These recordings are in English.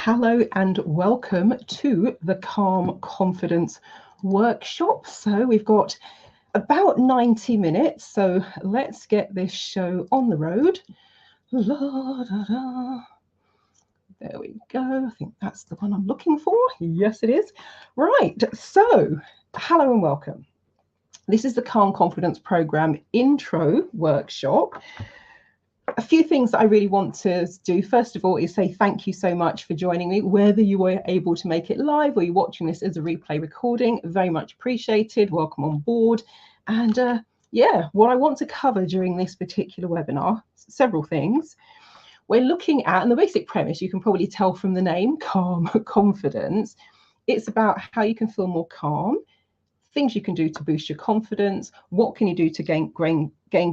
Hello and welcome to the Calm Confidence Workshop. So we've got about 90 minutes, so let's get this show on the road. La, da, da. There we go. I think that's the one I'm looking for. Yes, it is. Right, so hello and welcome. This is the Calm Confidence Program intro workshop. A few things that I really want to do, first of all, is say thank you so much for joining me, whether you were able to make it live or you're watching this as a replay recording. Very much appreciated. Welcome on board. And yeah, what I want to cover during this particular webinar, several things. We're looking at, and the basic premise, you can probably tell from the name, Calm Confidence. It's about how you can feel more calm, things you can do to boost your confidence, what can you do to gain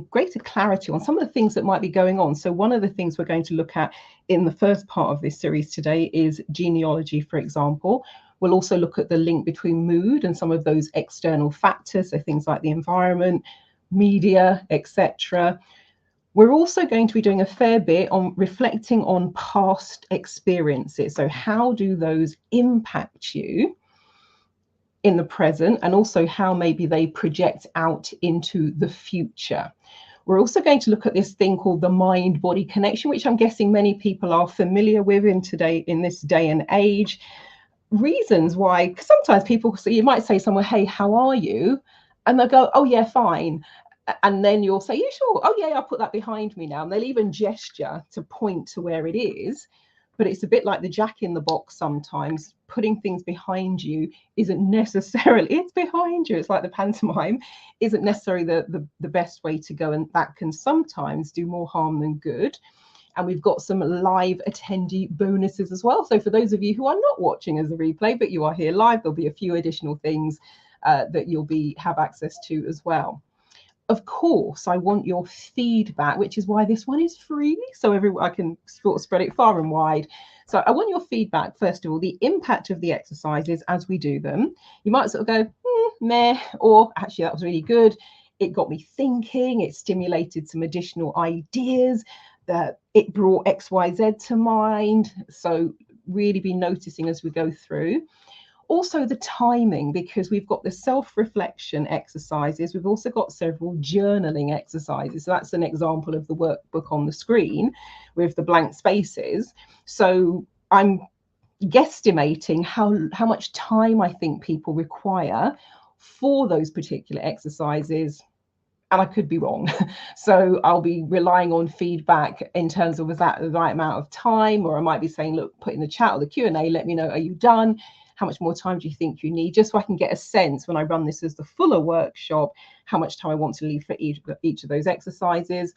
greater clarity on some of the things that might be going on. So one of the things we're going to look at in the first part of this series today is genealogy, for example. We'll also look at the link between mood and some of those external factors, so things like the environment, media, etc. We're also going to be doing a fair bit on reflecting on past experiences. So how do those impact you in the present, and also how maybe they project out into the future. We're also going to look at this thing called the mind-body connection, which I'm guessing many people are familiar with in this day and age. Reasons why, because sometimes people, so you might say somewhere, hey, how are you? And they'll go, oh yeah, fine. And then you'll say, yeah, sure. Oh yeah, I'll put that behind me now. And they'll even gesture to point to where it is. But it's a bit like the Jack in the Box sometimes. Putting things behind you isn't necessarily, it's behind you. It's like the pantomime, isn't necessarily the best way to go. And that can sometimes do more harm than good. And we've got some live attendee bonuses as well. So for those of you who are not watching as a replay, but you are here live, there'll be a few additional things that you'll have access to as well. Of course, I want your feedback, which is why this one is free, so I can sort of spread it far and wide. So I want your feedback, first of all, the impact of the exercises as we do them. You might sort of go, meh, or actually that was really good. It got me thinking, it stimulated some additional ideas, it brought X, Y, Z to mind. So really be noticing as we go through. Also the timing, because we've got the self-reflection exercises. We've also got several journaling exercises. So that's an example of the workbook on the screen with the blank spaces. So I'm guesstimating how much time I think people require for those particular exercises. And I could be wrong. So I'll be relying on feedback in terms of, was that the right amount of time? Or I might be saying, look, put in the chat or the Q&A, let me know, are you done? How much more time do you think you need? Just so I can get a sense when I run this as the fuller workshop, how much time I want to leave for each of those exercises.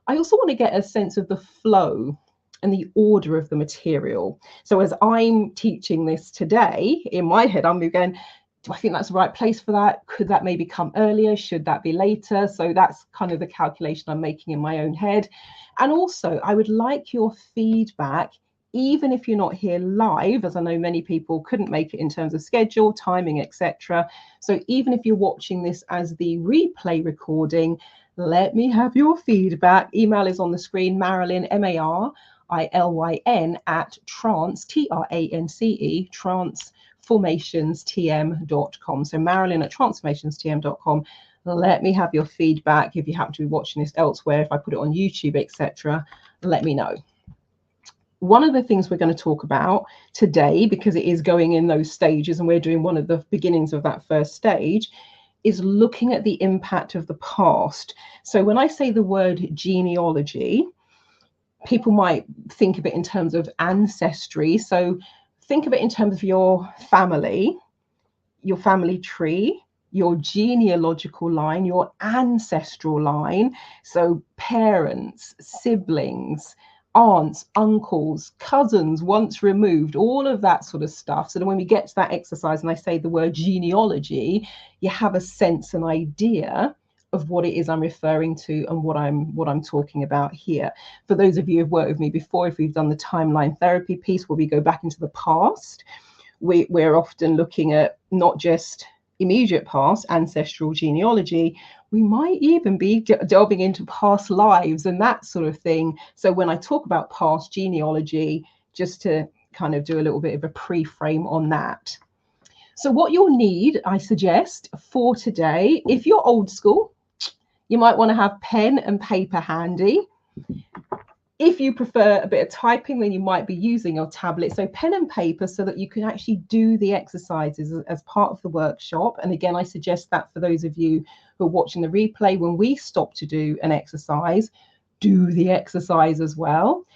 I also want to get a sense of the flow and the order of the material. So as I'm teaching this today, in my head, I'm going, do I think that's the right place for that? Could that maybe come earlier? Should that be later? So that's kind of the calculation I'm making in my own head. And also, I would like your feedback, even if you're not here live, as I know many people couldn't make it in terms of schedule, timing, etc. So even if you're watching this as the replay recording, let me have your feedback. Email is on the screen, Marilyn, MARILYN at trance, TRANCE, transformationstm.com. So Marilyn at transformationstm.com. Let me have your feedback. If you happen to be watching this elsewhere, if I put it on YouTube, etc., let me know. One of the things we're going to talk about today, because it is going in those stages and we're doing one of the beginnings of that first stage, is looking at the impact of the past. So when I say the word genealogy, people might think of it in terms of ancestry. So think of it in terms of your family tree, your genealogical line, your ancestral line. So parents, siblings, aunts, uncles, cousins, once removed, all of that sort of stuff. So that when we get to that exercise and I say the word genealogy, you have a sense, an idea of what it is I'm referring to and what I'm talking about here. For those of you who've worked with me before, if we've done the timeline therapy piece where we go back into the past, we're often looking at not just immediate past, ancestral genealogy, we might even be delving into past lives and that sort of thing. So when I talk about past genealogy, just to kind of do a little bit of a pre-frame on that. So what you'll need, I suggest, for today, if you're old school, you might want to have pen and paper handy. If you prefer a bit of typing, then you might be using your tablet. So pen and paper so that you can actually do the exercises as part of the workshop. And again, I suggest that for those of you who are watching the replay, when we stop to do an exercise, do the exercise as well.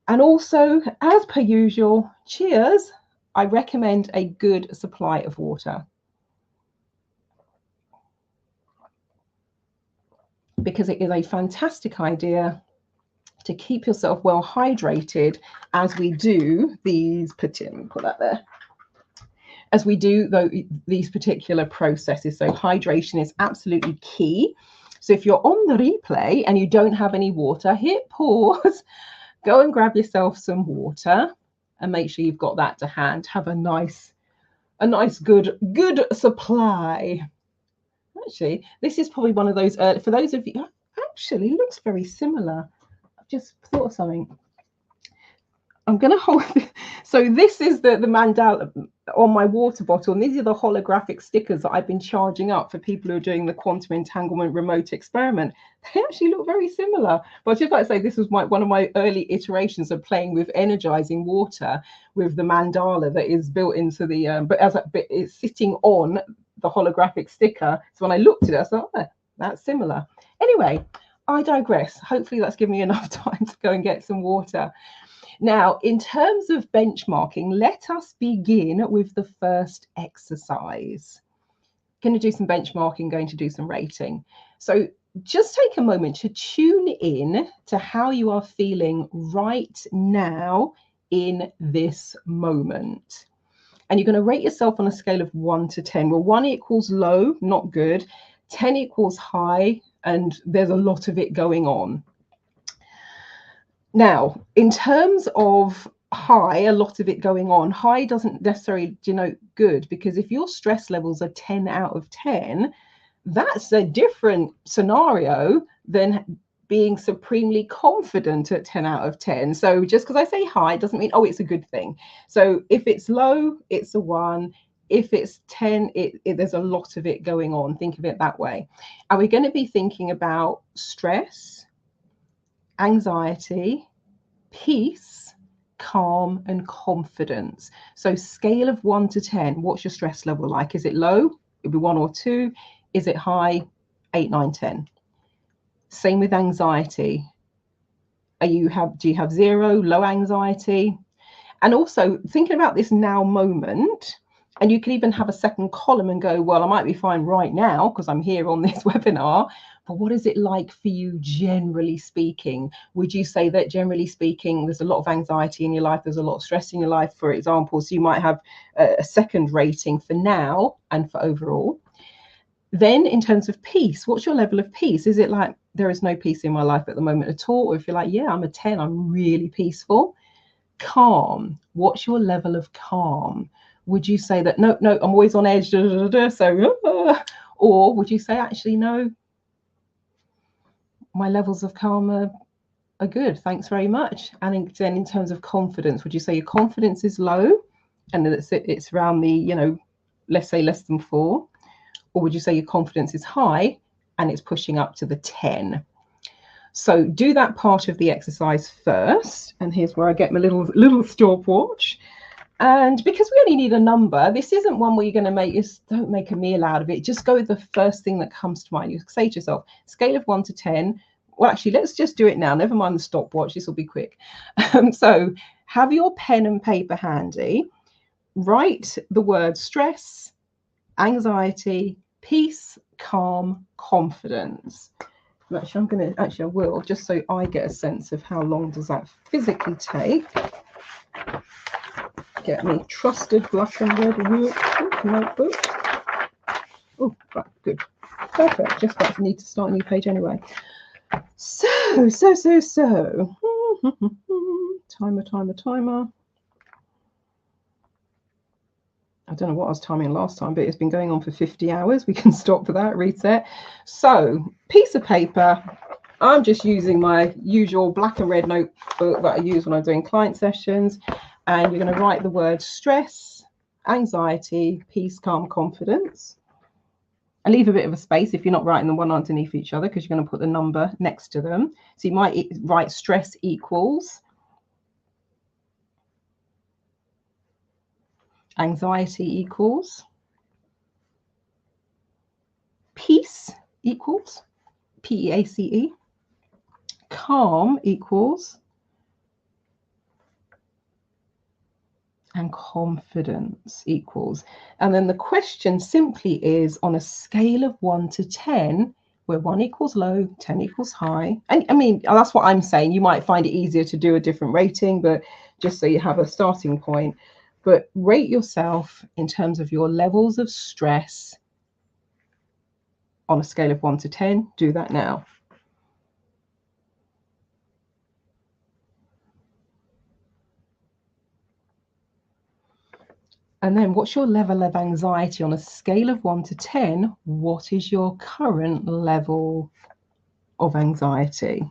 And also, as per usual, cheers, I recommend a good supply of water. Because it is a fantastic idea to keep yourself well hydrated as we do these, put that there, as we do these particular processes. So hydration is absolutely key. So if you're on the replay and you don't have any water, hit pause, go and grab yourself some water and make sure you've got that to hand. Have a nice good supply. Actually, this is probably one of those, for those of you, actually looks very similar. Just thought of something. I'm going to hold. So this is the mandala on my water bottle, and these are the holographic stickers that I've been charging up for people who are doing the quantum entanglement remote experiment. They actually look very similar. But I just like to say this was one of my early iterations of playing with energizing water with the mandala that is built into the, but it's sitting on the holographic sticker. So when I looked at it, I thought, oh, that's similar. Anyway, I digress. Hopefully that's given me enough time to go and get some water. Now, in terms of benchmarking, let us begin with the first exercise. Going to do some benchmarking, going to do some rating. So just take a moment to tune in to how you are feeling right now in this moment. And you're going to rate yourself on a scale of 1 to 10. Well, 1 equals low, not good. 10 equals high, and there's a lot of it going on. Now, in terms of high, a lot of it going on, high doesn't necessarily denote good, because if your stress levels are 10 out of 10, that's a different scenario than being supremely confident at 10 out of 10. So just because I say high doesn't mean, oh, it's a good thing. So if it's low, it's a 1. If it's 10, there's a lot of it going on. Think of it that way. Are we going to be thinking about stress, anxiety, peace, calm, and confidence? So scale of 1 to 10, what's your stress level like? Is it low? It'll be 1 or 2. Is it high? 8, 9, 10. Same with anxiety. Do you have 0, low anxiety? And also thinking about this now moment, and you can even have a second column and go, well, I might be fine right now because I'm here on this webinar, but what is it like for you generally speaking? Would you say that generally speaking, there's a lot of anxiety in your life, there's a lot of stress in your life, for example, so you might have a second rating for now and for overall. Then in terms of peace, what's your level of peace? Is it like there is no peace in my life at the moment at all? Or if you're like, yeah, I'm a 10, I'm really peaceful. Calm, what's your level of calm? Would you say that, no, I'm always on edge, so, or would you say, actually, no, my levels of calm are good, thanks very much? And then in terms of confidence, would you say your confidence is low and it's around the, let's say less than 4? Or would you say your confidence is high and it's pushing up to the 10? So do that part of the exercise first. And here's where I get my little stopwatch. And because we only need a number, this isn't one where you're going to don't make a meal out of it. Just go with the first thing that comes to mind. You say to yourself, scale of 1 to 10. Well, actually, let's just do it now. Never mind the stopwatch. This will be quick. So have your pen and paper handy. Write the word stress, anxiety, peace, calm, confidence. Actually, I will, just so I get a sense of how long does that physically take. Get me trusted black and red notebook. Oh, right, good. Perfect. Just about to need to start a new page anyway. So. Timer. I don't know what I was timing last time, but it's been going on for 50 hours. We can stop for that, reset. So, piece of paper. I'm just using my usual black and red notebook that I use when I'm doing client sessions. and you're going to write the word stress, anxiety, peace, calm, confidence. And leave a bit of a space if you're not writing them one underneath each other, because you're going to put the number next to them. So you might write stress equals, anxiety equals, peace equals, P-E-A-C-E, calm equals, and confidence equals. And then the question simply is, on a scale of 1 to 10, where 1 equals low, 10 equals high. And I mean, that's what I'm saying. You might find it easier to do a different rating, but just so you have a starting point. But rate yourself in terms of your levels of stress on a scale of 1 to 10. Do that now. And then what's your level of anxiety on a scale of 1 to 10? What is your current level of anxiety?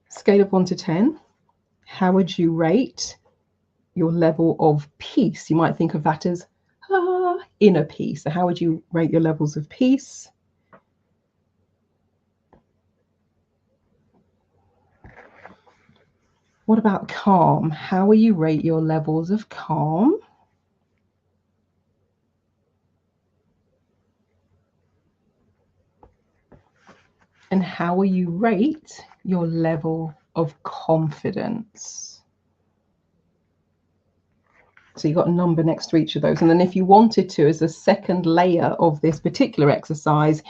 Scale of 1 to 10, how would you rate your level of peace? You might think of that as inner peace. So how would you rate your levels of peace? What about calm? How will you rate your levels of calm? And how will you rate your level of confidence? So you've got a number next to each of those. And then if you wanted to, as a second layer of this particular exercise,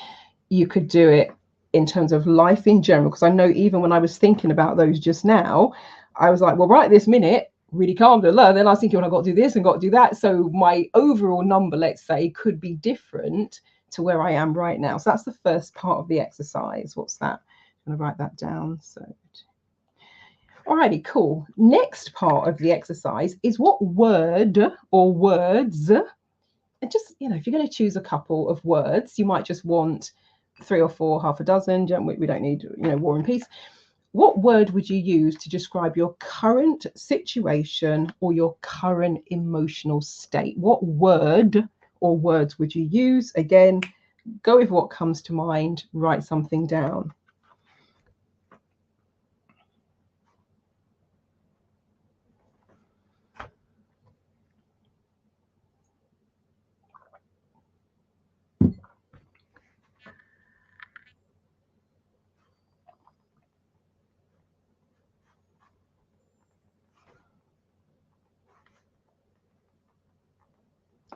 you could do it in terms of life in general. Because I know even when I was thinking about those just now, I was like, well, right this minute, really calm, blah, blah. Then I was thinking, well, I've got to do this and got to do that. So my overall number, let's say, could be different to where I am right now. So that's the first part of the exercise. What's that? I'm going to write that down. So, alrighty, cool. Next part of the exercise is what word or words, and just, you know, if you're going to choose a couple of words, you might just want 3 or 4, half a dozen. We don't need, you know, war and peace. What word would you use to describe your current situation or your current emotional state? What word or words would you use? Again, go with what comes to mind, write something down.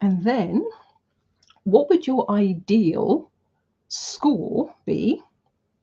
And then, what would your ideal score be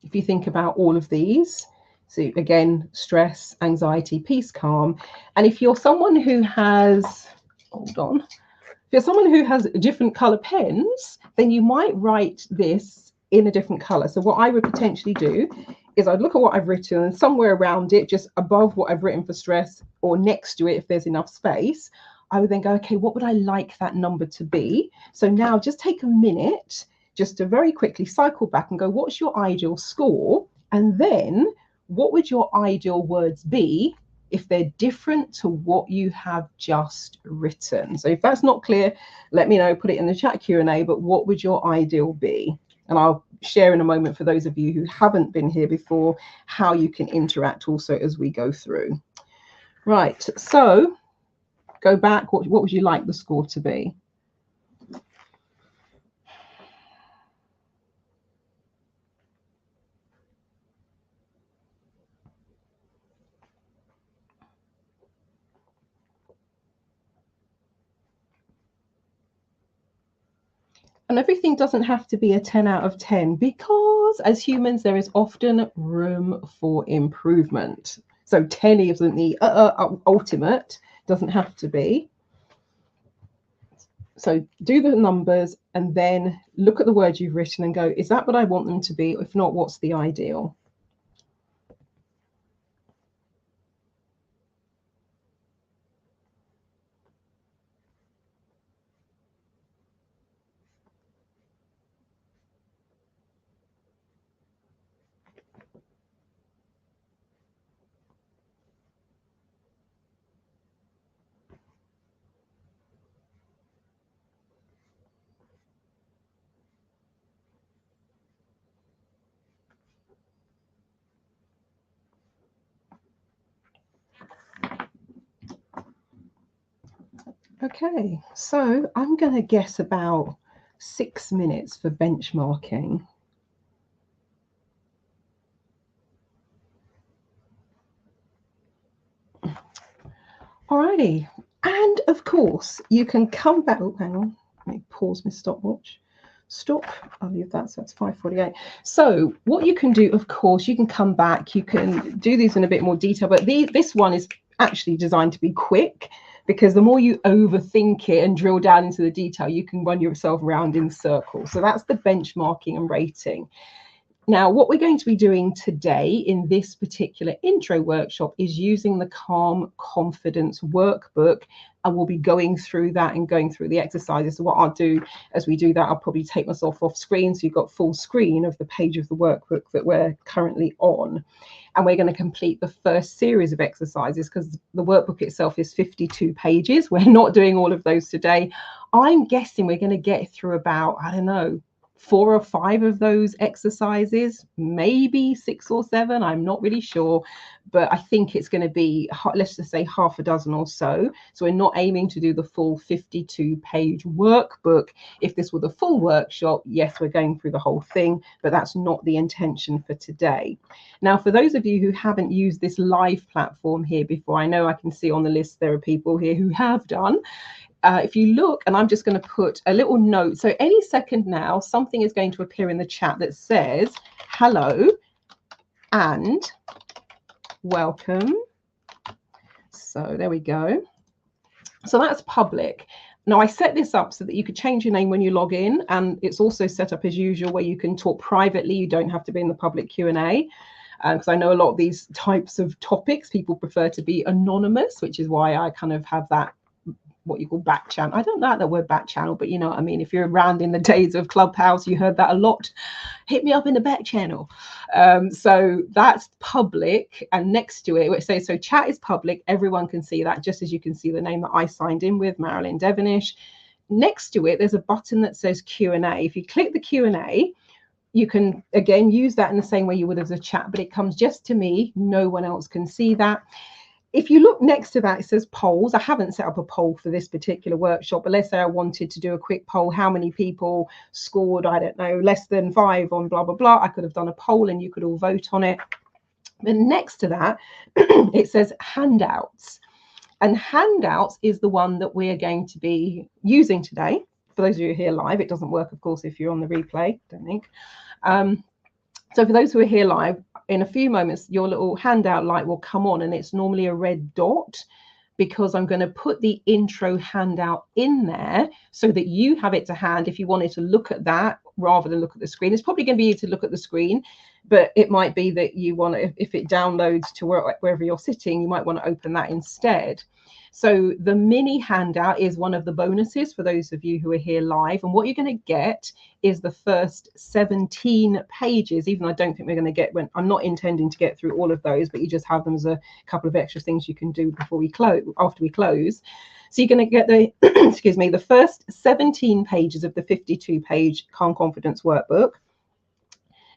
if you think about all of these? So again, stress, anxiety, peace, calm. And if you're someone who has, hold on, if you're someone who has different color pens, then you might write this in a different color. So what I would potentially do is I'd look at what I've written, and somewhere around it, just above what I've written for stress or next to it, if there's enough space, I would then go, okay, what would I like that number to be? So now just take a minute just to very quickly cycle back and go, what's your ideal score? And then what would your ideal words be if they're different to what you have just written? So if that's not clear, let me know, put it in the chat Q&A, but what would your ideal be? And I'll share in a moment, for those of you who haven't been here before, how you can interact also as we go through. Right, so go back, what would you like the score to be? And everything doesn't have to be a 10 out of 10, because as humans, there is often room for improvement. So 10 isn't the ultimate, doesn't have to be. So do the numbers and then look at the words you've written and go, is that what I want them to be? If not, what's the ideal? Okay, so I'm going to guess about 6 minutes for benchmarking. Alrighty, and of course you can come back. Oh, hang on, let me pause my stopwatch. Stop. I'll leave that. So it's 5:48. So what you can do, of course, you can come back. You can do these in a bit more detail, but this one is actually designed to be quick, because the more you overthink it and drill down into the detail, you can run yourself around in circles. So that's the benchmarking and rating. Now, what we're going to be doing today in this particular intro workshop is using the Calm Confidence Workbook, and we'll be going through that and going through the exercises. So what I'll do as we do that, I'll probably take myself off screen so you've got full screen of the page of the workbook that we're currently on. And we're going to complete the first series of exercises because the workbook itself is 52 pages. We're not doing all of those today. I'm guessing we're going to get through about, I don't know, 4 or 5 of those exercises, maybe 6 or 7, I'm not really sure, but I think it's going to be, let's just say, half a dozen or so. So we're not aiming to do the full 52-page workbook. If this were the full workshop, yes, we're going through the whole thing, but that's not the intention for today. Now, for those of you who haven't used this live platform here before, I know I can see on the list there are people here who have done. If you look, and I'm just going to put a little note. So any second now, something is going to appear in the chat that says, hello and welcome. So there we go. So that's public. Now I set this up so that you could change your name when you log in. And it's also set up as usual where you can talk privately. You don't have to be in the public Q&A. Because I know a lot of these types of topics, people prefer to be anonymous, which is why I kind of have that, what you call back channel. I don't like that word back channel, but you know what I mean. If you're around in the days of Clubhouse, you heard that a lot. Hit me up in the back channel. So that's public, and next to it says, so chat is public. Everyone can see that, just as you can see the name that I signed in with, Marilyn Devonish. Next to it, there's a button that says Q&A. If you click the Q&A, you can again use that in the same way you would as a chat, but it comes just to me. No one else can see that. If you look next to that, it says polls. I haven't set up a poll for this particular workshop, but let's say I wanted to do a quick poll. How many people scored, I don't know, less than 5 on blah, blah, blah. I could have done a poll and you could all vote on it. Then next to that, it says handouts. And handouts is the one that we're going to be using today. For those of you here live, it doesn't work, of course, if you're on the replay, don't think. So for those who are here live, in a few moments, your little handout light will come on, and it's normally a red dot, because I'm going to put the intro handout in there so that you have it to hand if you wanted to look at that rather than look at the screen. It's probably going to be to look at the screen, but it might be that you want to, if it downloads to wherever you're sitting, you might want to open that instead. So the mini handout is one of the bonuses for those of you who are here live. And what you're going to get is the first 17 pages, even though I don't think we're going to get, I'm not intending to get through all of those, but you just have them as a couple of extra things you can do before we close, after we close. So you're going to get the, excuse me, the first 17 pages of the 52-page Calm Confidence Workbook.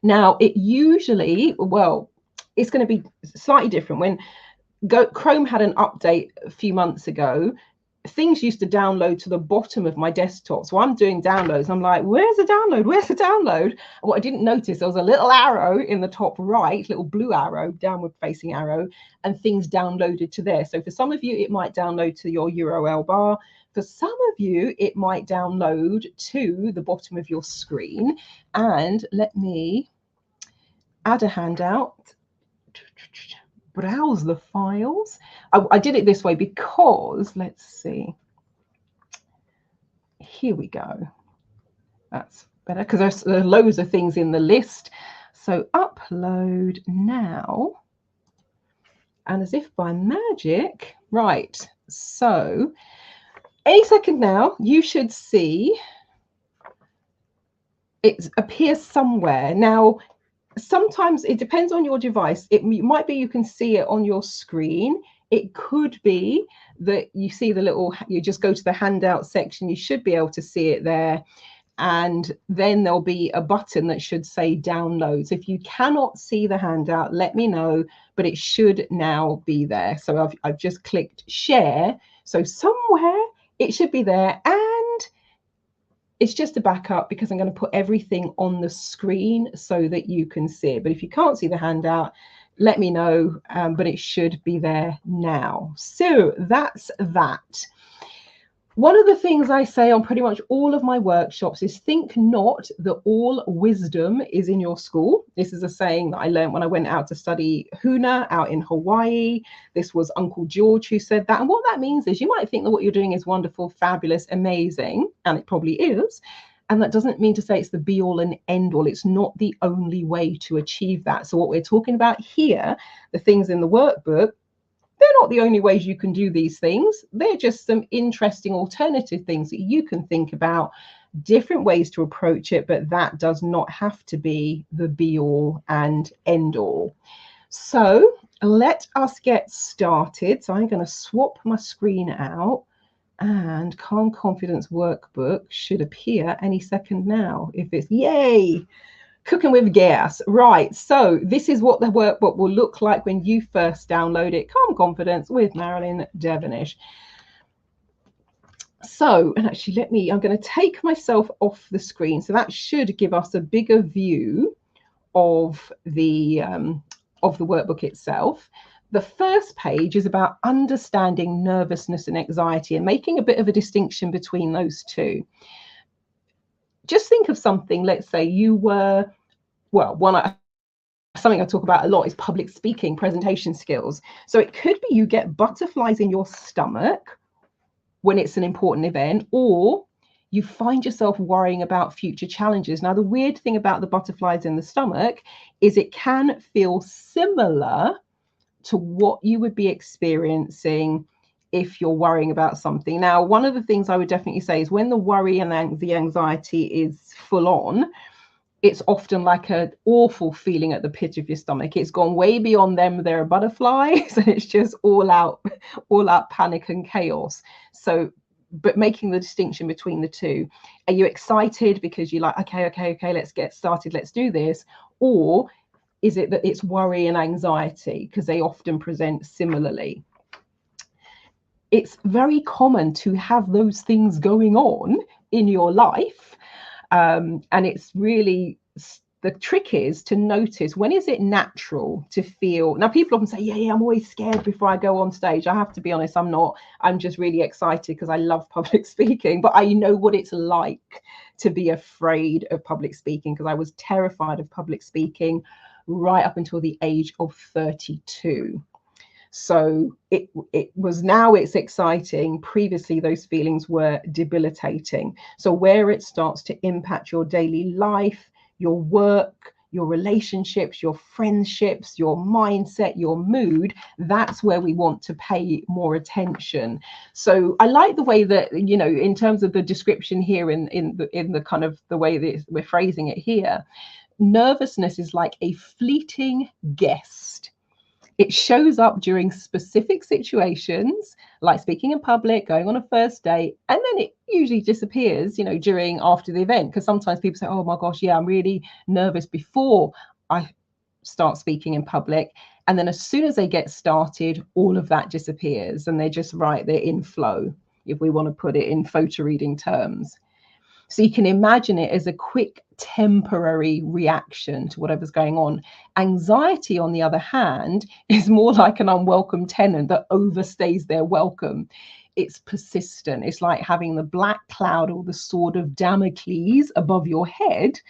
Now, it usually, well, it's going to be slightly different. When Chrome had an update a few months ago, things used to download to the bottom of my desktop. So I'm doing downloads. I'm like, where's the download? Where's the download? And what I didn't notice, there was a little arrow in the top right, little blue arrow, downward facing arrow, and things downloaded to there. So for some of you, it might download to your URL bar. For some of you, it might download to the bottom of your screen. And let me add a handout. Browse the files. I did it this way because, let's see, here we go. That's better because there's loads of things in the list. So upload now, and as if by magic, right, so any second now you should see it appear somewhere. Now sometimes it depends on your device. It might be you can see it on your screen. It could be that you see the little, you just go to the handout section, you should be able to see it there. And then there'll be a button that should say downloads. If you cannot see the handout, let me know, but it should now be there. So I've just clicked share. So somewhere it should be there. And it's just a backup because I'm going to put everything on the screen so that you can see it. But if you can't see the handout, let me know, but it should be there now. So that's that. One of the things I say on pretty much all of my workshops is think not that all wisdom is in your school. This is a saying that I learned when I went out to study Huna out in Hawaii. This was Uncle George who said that. And what that means is you might think that what you're doing is wonderful, fabulous, amazing, and it probably is. And that doesn't mean to say it's the be all and end all. It's not the only way to achieve that. So what we're talking about here, the things in the workbook, they're not the only ways you can do these things. They're just some interesting alternative things that you can think about, different ways to approach it, but that does not have to be the be all and end all. So let us get started. So I'm going to swap my screen out, and Calm Confidence Workbook should appear any second now. If it's, yay, cooking with gas. Right, so this is what the workbook will look like when you first download it. Calm Confidence with Marilyn Devonish. So, and actually I'm going to take myself off the screen. So that should give us a bigger view of the workbook itself. The first page is about understanding nervousness and anxiety and making a bit of a distinction between those two. Just think of something, let's say you were, something I talk about a lot is public speaking, presentation skills. So it could be you get butterflies in your stomach when it's an important event, or you find yourself worrying about future challenges. Now, the weird thing about the butterflies in the stomach is it can feel similar to what you would be experiencing if you're worrying about something. Now, one of the things I would definitely say is when the worry and the anxiety is full on, it's often like an awful feeling at the pit of your stomach. It's gone way beyond them. There are butterflies, and it's just all out panic and chaos. So, but making the distinction between the two. Are you excited because you're like, okay, let's get started, let's do this? Or is it that it's worry and anxiety? Because they often present similarly. It's very common to have those things going on in your life. And it's really, the trick is to notice, when is it natural to feel? Now, people often say, yeah, I'm always scared before I go on stage. I have to be honest, I'm not. I'm just really excited because I love public speaking, but I know what it's like to be afraid of public speaking, because I was terrified of public speaking right up until the age of 32. So it was, now it's exciting. Previously, those feelings were debilitating. So where it starts to impact your daily life, your work, your relationships, your friendships, your mindset, your mood, that's where we want to pay more attention. So I like the way that, you know, in terms of the description here in the kind of the way that we're phrasing it here, nervousness is like a fleeting guest. It shows up during specific situations, like speaking in public, going on a first date, and then it usually disappears, you know, after the event. Because sometimes people say, oh my gosh, yeah, I'm really nervous before I start speaking in public. And then as soon as they get started, all of that disappears, and they're just they're in flow, if we want to put it in photo reading terms. So you can imagine it as a quick temporary reaction to whatever's going on. Anxiety, on the other hand, is more like an unwelcome tenant that overstays their welcome. It's persistent. It's like having the black cloud or the sword of Damocles above your head.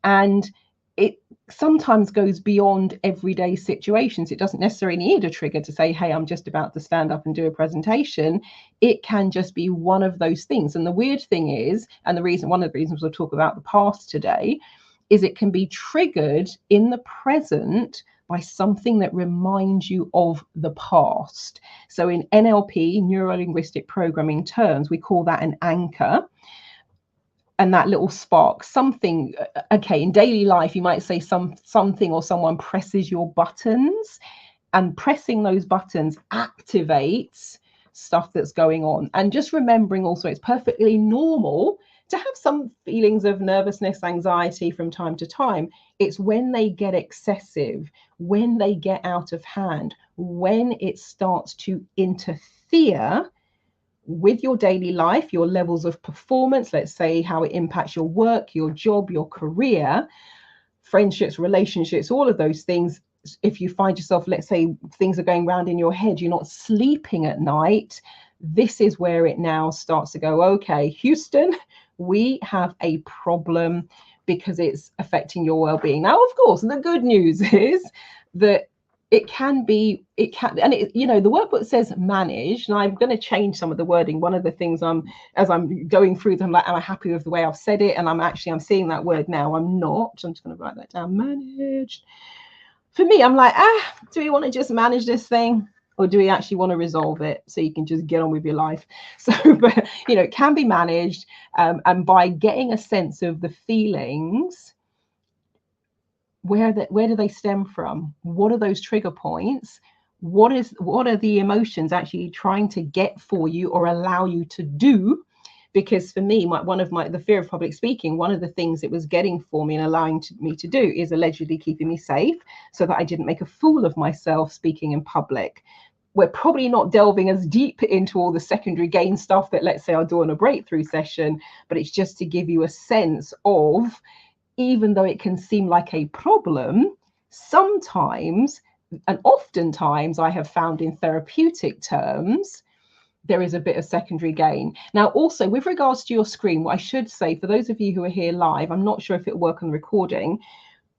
And it sometimes goes beyond everyday situations. It doesn't necessarily need a trigger to say, hey, I'm just about to stand up and do a presentation. It can just be one of those things. And the weird thing is, and one of the reasons we'll talk about the past today, is it can be triggered in the present by something that reminds you of the past. So in NLP, neuro-linguistic programming terms, we call that an anchor. And that little spark, something, okay, in daily life, you might say something or someone presses your buttons, and pressing those buttons activates stuff that's going on. And just remembering also, it's perfectly normal to have some feelings of nervousness, anxiety from time to time. It's when they get excessive, when they get out of hand, when it starts to interfere with your daily life, your levels of performance, let's say how it impacts your work, your job, your career, friendships, relationships, all of those things. If you find yourself, let's say things are going round in your head, you're not sleeping at night, this is where it now starts to go, okay, Houston, we have a problem because it's affecting your well-being. Now, of course, the good news is that it can, and it, you know, the workbook says managed, and I'm going to change some of the wording. One of the things as I'm going through them, like, am I happy with the way I've said it? And I'm seeing that word now. I'm not. I'm just going to write that down. Managed. For me, I'm like, do we want to just manage this thing, or do we actually want to resolve it so you can just get on with your life? So, but you know, it can be managed, and by getting a sense of the feelings. Where do they stem from? What are those trigger points? What are the emotions actually trying to get for you or allow you to do? Because for me, the fear of public speaking, one of the things it was getting for me and allowing me to do is allegedly keeping me safe so that I didn't make a fool of myself speaking in public. We're probably not delving as deep into all the secondary gain stuff that, let's say, I'll do on a breakthrough session, but it's just to give you a sense of, even though it can seem like a problem, sometimes and oftentimes I have found in therapeutic terms, there is a bit of secondary gain. Now, also with regards to your screen, what I should say for those of you who are here live, I'm not sure if it'll work on the recording.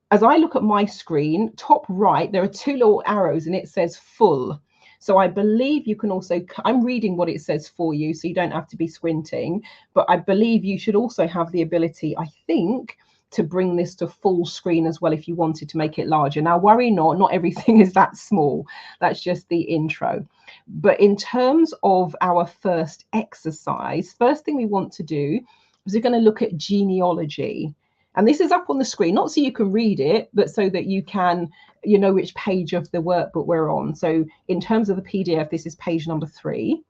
As I look at my screen, top right, there are two little arrows and it says full. So I believe you can also, I'm reading what it says for you, so you don't have to be squinting, but I believe you should also have the ability, I think, to bring this to full screen as well if you wanted to make it larger. Now, worry not everything is that small. That's just the intro. But in terms of our first exercise, first thing we want to do is we're going to look at genealogy. And this is up on the screen, not so you can read it, but so that you know which page of the workbook we're on. So in terms of the PDF, this is page number 3.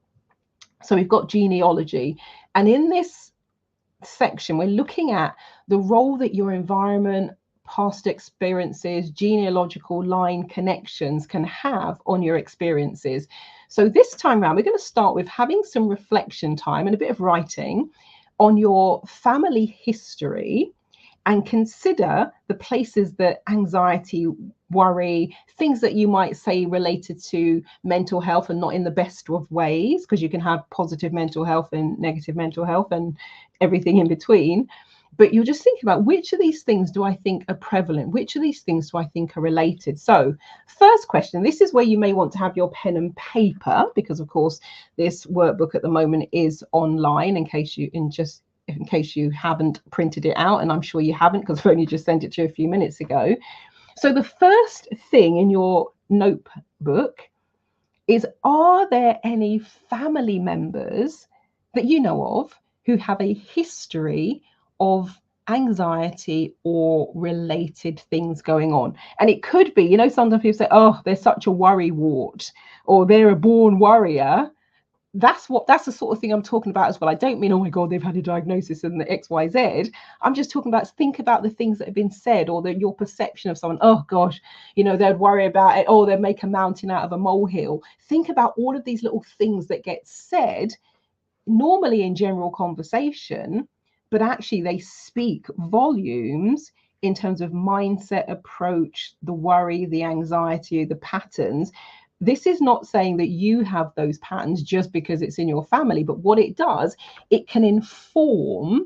So we've got genealogy. And in this section, we're looking at the role that your environment, past experiences, genealogical line connections can have on your experiences. So this time around, we're going to start with having some reflection time and a bit of writing on your family history, and consider the places that anxiety, worry, things that you might say related to mental health and not in the best of ways, because you can have positive mental health and negative mental health and everything in between. But you're just thinking about, which of these things do I think are prevalent? Which of these things do I think are related? So first question, this is where you may want to have your pen and paper, because of course this workbook at the moment is online, in case you haven't printed it out, and I'm sure you haven't because I've only just sent it to you a few minutes ago. So the first thing in your notebook is, are there any family members that you know of who have a history of anxiety or related things going on? And it could be, sometimes people say, oh, they're such a worry wart, or they're a born worrier. That's the sort of thing I'm talking about as well. I don't mean, oh my God, they've had a diagnosis and the XYZ. I'm just talking about, think about the things that have been said, or your perception of someone. Oh gosh, they'd worry about it. Oh, they'd make a mountain out of a molehill. Think about all of these little things that get said normally in general conversation, but actually they speak volumes in terms of mindset, approach, the worry, the anxiety, the patterns. This is not saying that you have those patterns just because it's in your family, but what it does, it can inform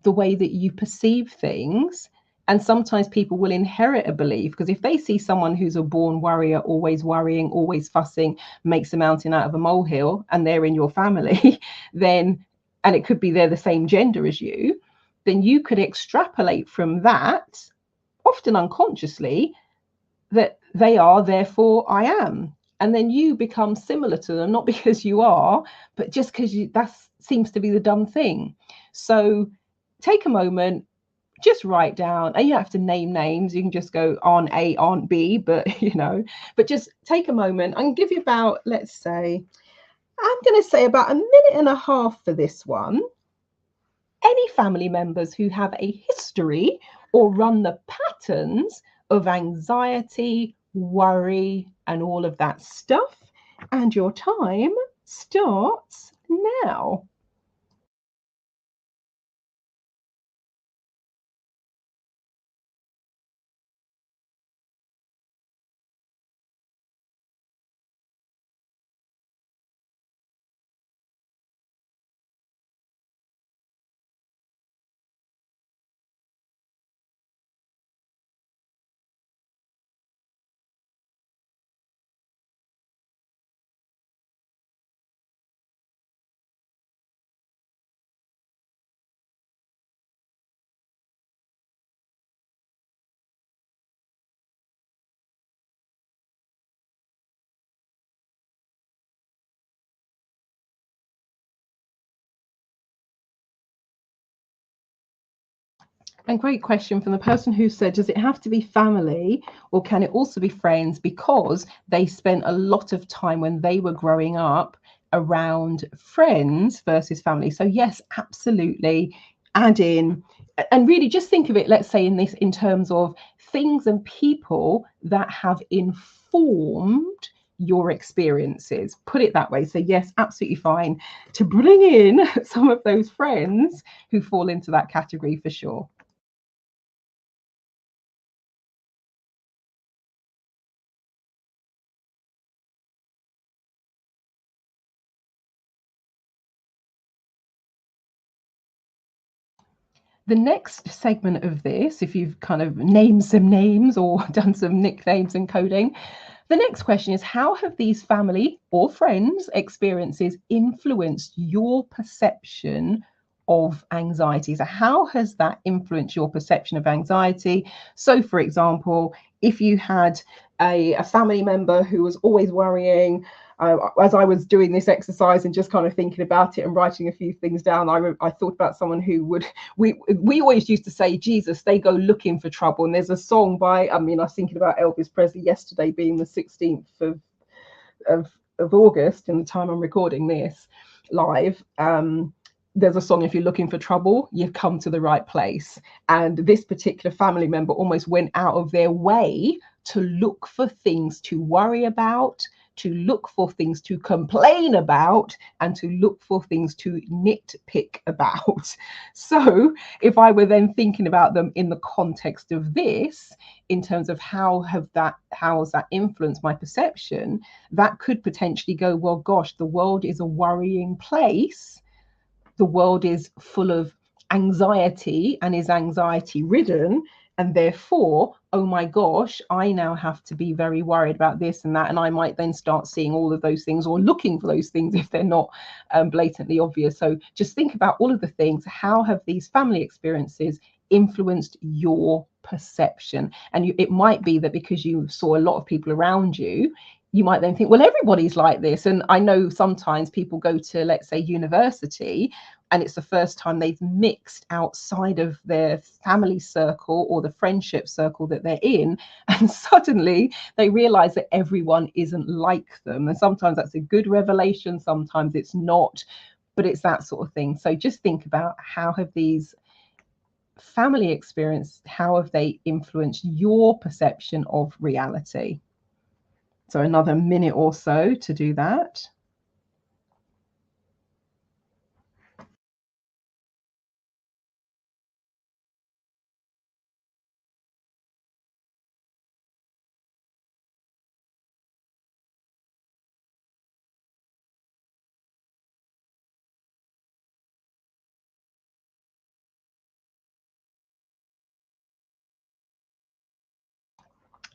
the way that you perceive things. And sometimes people will inherit a belief, because if they see someone who's a born worrier, always worrying, always fussing, makes a mountain out of a molehill, and they're in your family, then, and it could be they're the same gender as you, then you could extrapolate from that, often unconsciously, that they are, therefore I am. And then you become similar to them, not because you are, but just because that seems to be the dumb thing. So take a moment, just write down, and you don't have to name names. You can just go on A, on B, but but just take a moment. I'm going to give you about, let's say, I'm going to say about a minute and a half for this one. Any family members who have a history or run the patterns of anxiety, worry, and all of that stuff. And your time starts now. And great question from the person who said, does it have to be family or can it also be friends because they spent a lot of time when they were growing up around friends versus family? So yes, absolutely. Add in, and really just think of it, let's say in terms of things and people that have informed your experiences. Put it that way. So yes, absolutely fine to bring in some of those friends who fall into that category for sure. The next segment of this, if you've kind of named some names or done some nicknames and coding, the next question is, how have these family or friends experiences influenced your perception of anxiety? So how has that influenced your perception of anxiety? So for example, if you had a family member who was always worrying, as I was doing this exercise and just kind of thinking about it and writing a few things down, I thought about someone who would, we always used to say, Jesus, they go looking for trouble. And there's a song by, I mean, I was thinking about Elvis Presley yesterday being the 16th of, of August, in the time I'm recording this live. There's a song, if you're looking for trouble, you've come to the right place. And this particular family member almost went out of their way to look for things to worry about, to look for things to complain about, and to look for things to nitpick about. So if I were then thinking about them in the context of this, in terms of how has that influenced my perception, that could potentially go, well, gosh, the world is a worrying place. The world is full of anxiety and is anxiety ridden, and therefore, oh my gosh, I now have to be very worried about this and that. And I might then start seeing all of those things or looking for those things if they're not blatantly obvious. So just think about all of the things. How have these family experiences influenced your perception? And it might be that because you saw a lot of people around you, you might then think, well, everybody's like this. And I know sometimes people go to, let's say, university, and it's the first time they've mixed outside of their family circle or the friendship circle that they're in. And suddenly they realize that everyone isn't like them. And sometimes that's a good revelation, sometimes it's not, but it's that sort of thing. So just think about, how have these family experience, how have they influenced your perception of reality? So another minute or so to do that.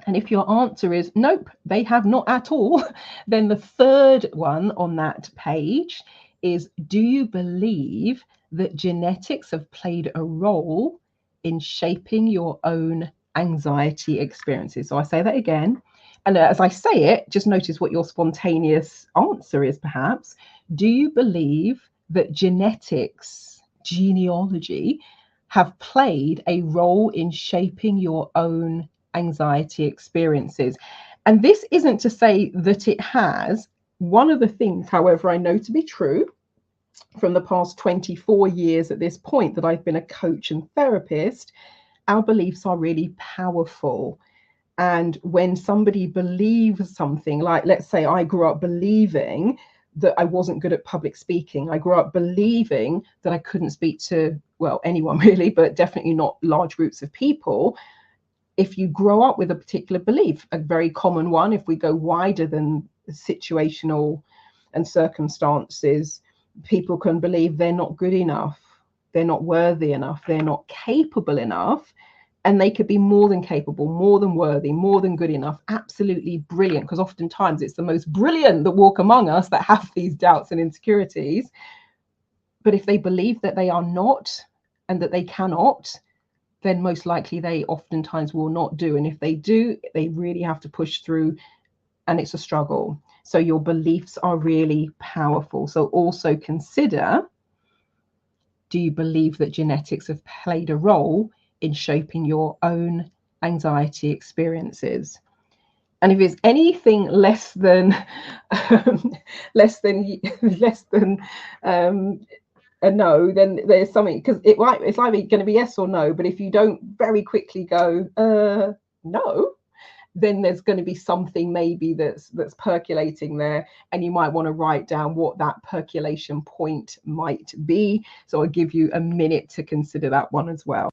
And if your answer is nope, they have not at all, then the third one on that page is, do you believe that genetics have played a role in shaping your own anxiety experiences? So I say that again. And as I say it, just notice what your spontaneous answer is perhaps. Do you believe that genetics, genealogy, have played a role in shaping your own anxiety experiences? And this isn't to say that it has. One of the things, however, I know to be true from the past 24 years at this point that I've been a coach and therapist, our beliefs are really powerful. And when somebody believes something, like let's say I grew up believing that I wasn't good at public speaking. I grew up believing that I couldn't speak to, well, anyone really, but definitely not large groups of people. If you grow up with a particular belief, a very common one, if we go wider than situational and circumstances, people can believe they're not good enough, they're not worthy enough, they're not capable enough. And they could be more than capable, more than worthy, more than good enough, absolutely brilliant, because oftentimes it's the most brilliant that walk among us that have these doubts and insecurities. But if they believe that they are not and that they cannot, then most likely they oftentimes will not do. And if they do, they really have to push through, and it's a struggle. So your beliefs are really powerful. So also consider, do you believe that genetics have played a role in shaping your own anxiety experiences? And if it's anything less than less than a no, then there's something, because it's either going to be yes or no. But if you don't very quickly go no, then there's going to be something maybe that's percolating there, and you might want to write down what that percolation point might be. So I'll give you a minute to consider that one as well.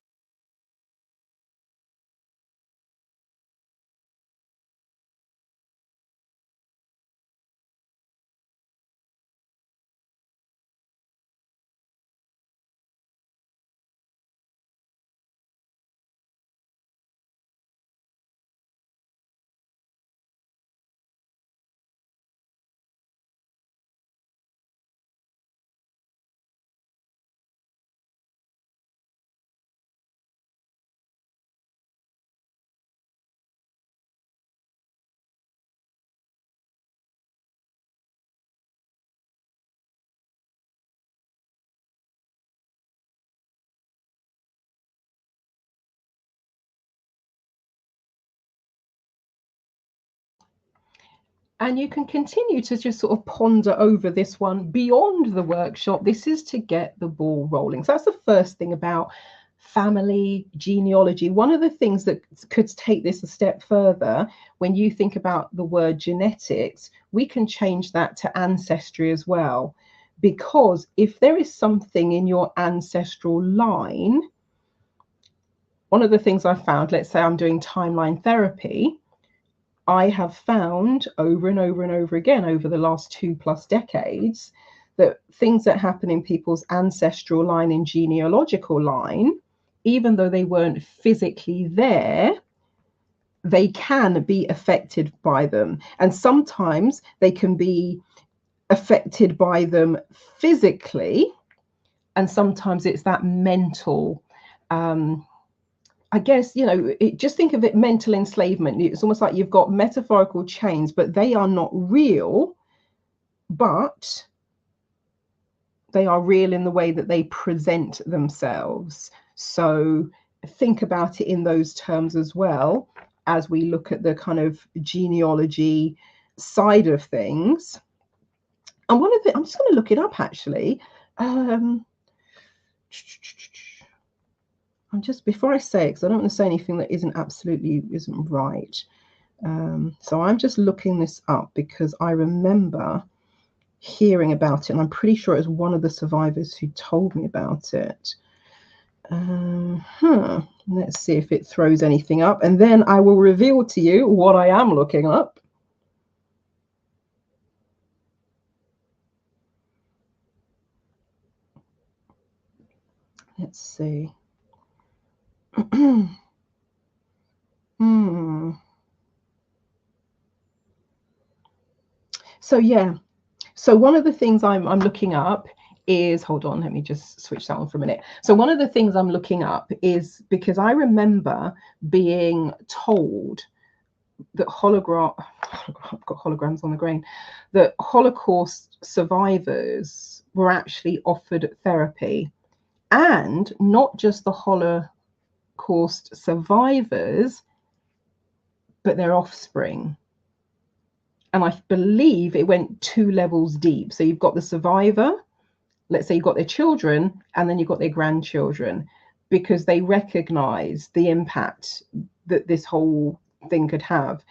And you can continue to just sort of ponder over this one beyond the workshop. This is to get the ball rolling. So that's the first thing about family genealogy. One of the things that could take this a step further, when you think about the word genetics, we can change that to ancestry as well. Because if there is something in your ancestral line, one of the things I found, let's say I'm doing timeline therapy, I have found over and over and over again over the last 2+ decades that things that happen in people's ancestral line and genealogical line, even though they weren't physically there, they can be affected by them. And sometimes they can be affected by them physically, and sometimes it's that mental I guess, just think of it, mental enslavement. It's almost like you've got metaphorical chains, but they are not real, but they are real in the way that they present themselves. So think about it in those terms as well, as we look at the kind of genealogy side of things. And one of the, I'm just going to look it up actually. I'm just, before I say it, because I don't want to say anything that isn't right. So I'm just looking this up because I remember hearing about it, and I'm pretty sure it was one of the survivors who told me about it. Let's see if it throws anything up, and then I will reveal to you what I am looking up. Let's see. So yeah, so one of the things I'm looking up is, hold on, let me just switch that on for a minute. So one of the things I'm looking up is because I remember being told that I've got holograms on the grain, that Holocaust survivors were actually offered therapy, and not just the Holocaust survivors, but their offspring. And I believe it went 2 levels deep. So you've got the survivor, let's say you've got their children, and then you've got their grandchildren, because they recognize the impact that this whole thing could have.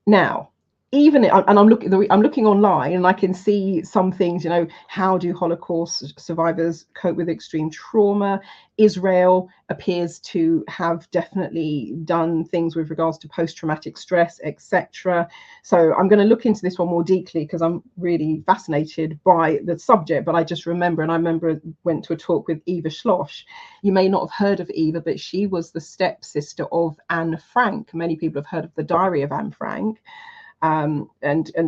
Now, even, and I'm looking online, and I can see some things, you know, how do Holocaust survivors cope with extreme trauma? Israel appears to have definitely done things with regards to post-traumatic stress, etc. So I'm going to look into this one more deeply because I'm really fascinated by the subject. But I just remember, and I remember went to a talk with Eva Schloss. You may not have heard of Eva, but she was the stepsister of Anne Frank. Many people have heard of the Diary of Anne Frank. And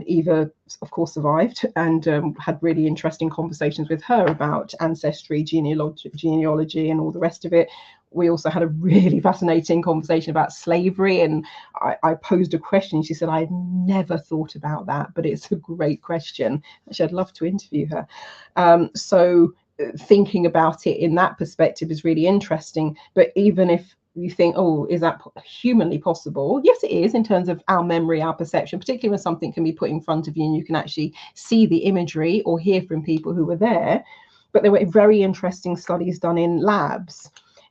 Eva, of course, survived, and had really interesting conversations with her about ancestry, genealogy, and all the rest of it. We also had a really fascinating conversation about slavery, and I posed a question. She said, I had never thought about that, but it's a great question. Actually, I'd love to interview her. So thinking about it in that perspective is really interesting. But even if you think, oh, is that humanly possible? Yes, it is, in terms of our memory, our perception, particularly when something can be put in front of you and you can actually see the imagery or hear from people who were there. But there were very interesting studies done in labs,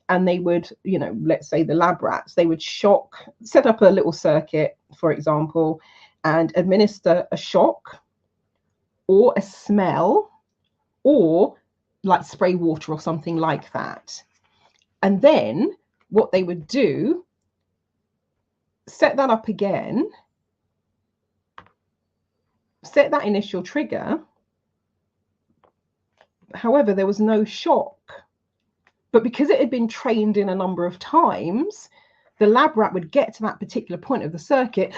and they would, you know, let's say the lab rats, they would set up a little circuit, for example, and administer a shock or a smell or like spray water or something like that. And then what they would do, set that up again, set that initial trigger. However, there was no shock. But because it had been trained in a number of times, the lab rat would get to that particular point of the circuit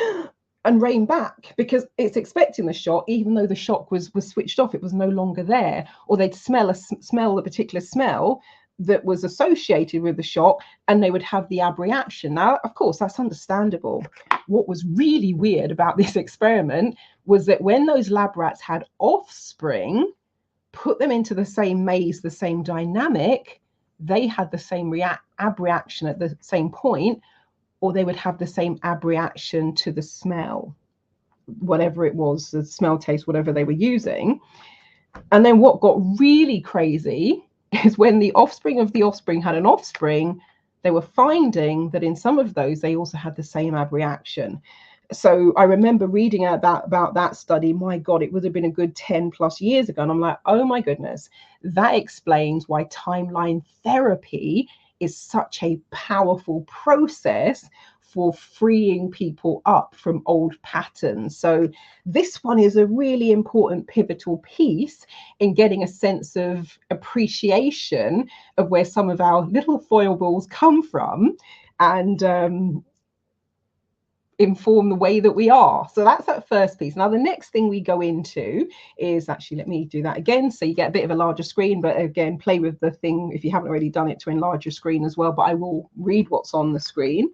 and rein back, because it's expecting the shock, even though the shock was switched off, it was no longer there. Or they'd smell a particular smell that was associated with the shock, and they would have the abreaction. Now, of course, that's understandable. What was really weird about this experiment was that when those lab rats had offspring, put them into the same maze, the same dynamic, they had the same abreaction at the same point, or they would have the same abreaction to the smell, whatever it was, the smell, taste, whatever they were using. And then what got really crazy is when the offspring of the offspring had an offspring, they were finding that in some of those, they also had the same abreaction. So I remember reading about that study. My God, it would have been a good 10 plus years ago. And I'm like, oh my goodness, that explains why timeline therapy is such a powerful process for freeing people up from old patterns. So this one is a really important pivotal piece in getting a sense of appreciation of where some of our little foibles come from, and inform the way that we are. So that's that first piece. Now the next thing we go into is, actually, let me do that again so you get a bit of a larger screen, but again, play with the thing if you haven't already done it to enlarge your screen as well, but I will read what's on the screen.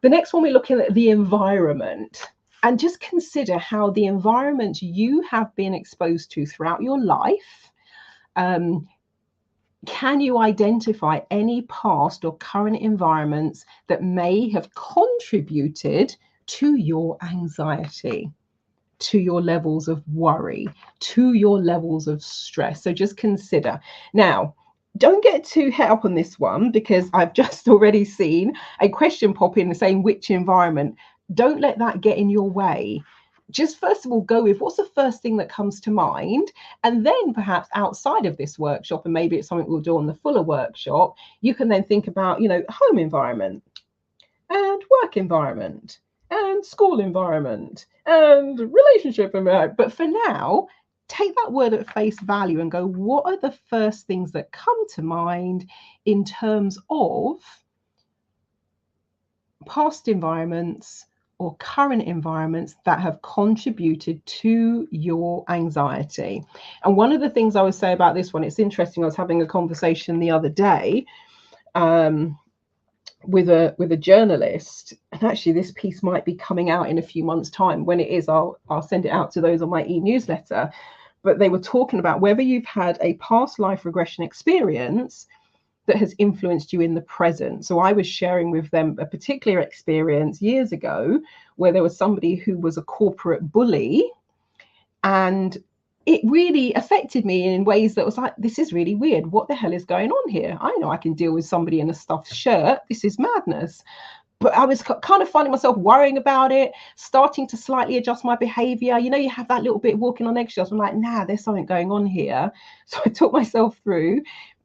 The next one, we're looking at the environment, and just consider how the environment you have been exposed to throughout your life, can you identify any past or current environments that may have contributed to your anxiety, to your levels of worry, to your levels of stress? So just consider. Now, don't get too het up on this one, because I've just already seen a question pop in saying which environment. Don't let that get in your way. Just first of all, go with what's the first thing that comes to mind, and then perhaps outside of this workshop, and maybe it's something we'll do on the fuller workshop, you can then think about, you know, home environment and work environment and school environment and relationship environment. But for now, take that word at face value and go, what are the first things that come to mind in terms of past environments or current environments that have contributed to your anxiety? And one of the things I would say about this one, it's interesting, I was having a conversation the other day with a journalist, and actually this piece might be coming out in a few months' time. When it is, I'll send it out to those on my e-newsletter. But they were talking about whether you've had a past life regression experience that has influenced you in the present. So I was sharing with them a particular experience years ago where there was somebody who was a corporate bully, and it really affected me in ways that was like, this is really weird. What the hell is going on here? I know I can deal with somebody in a stuffed shirt. This is madness. but I was kind of finding myself worrying about it, starting to slightly adjust my behavior. You know, you have that little bit walking on eggshells. I'm like, nah, there's something going on here. So I took myself through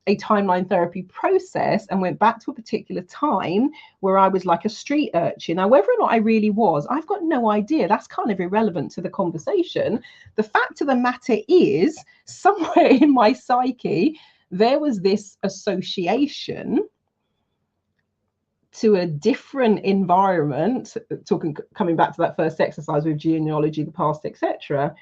a timeline therapy process and went back to a particular time where I was like a street urchin. Now, whether or not I really was, I've got no idea. That's kind of irrelevant to the conversation. The fact of the matter is, somewhere in my psyche, there was this association to a different environment, coming back to that first exercise with genealogy, the past, etc.,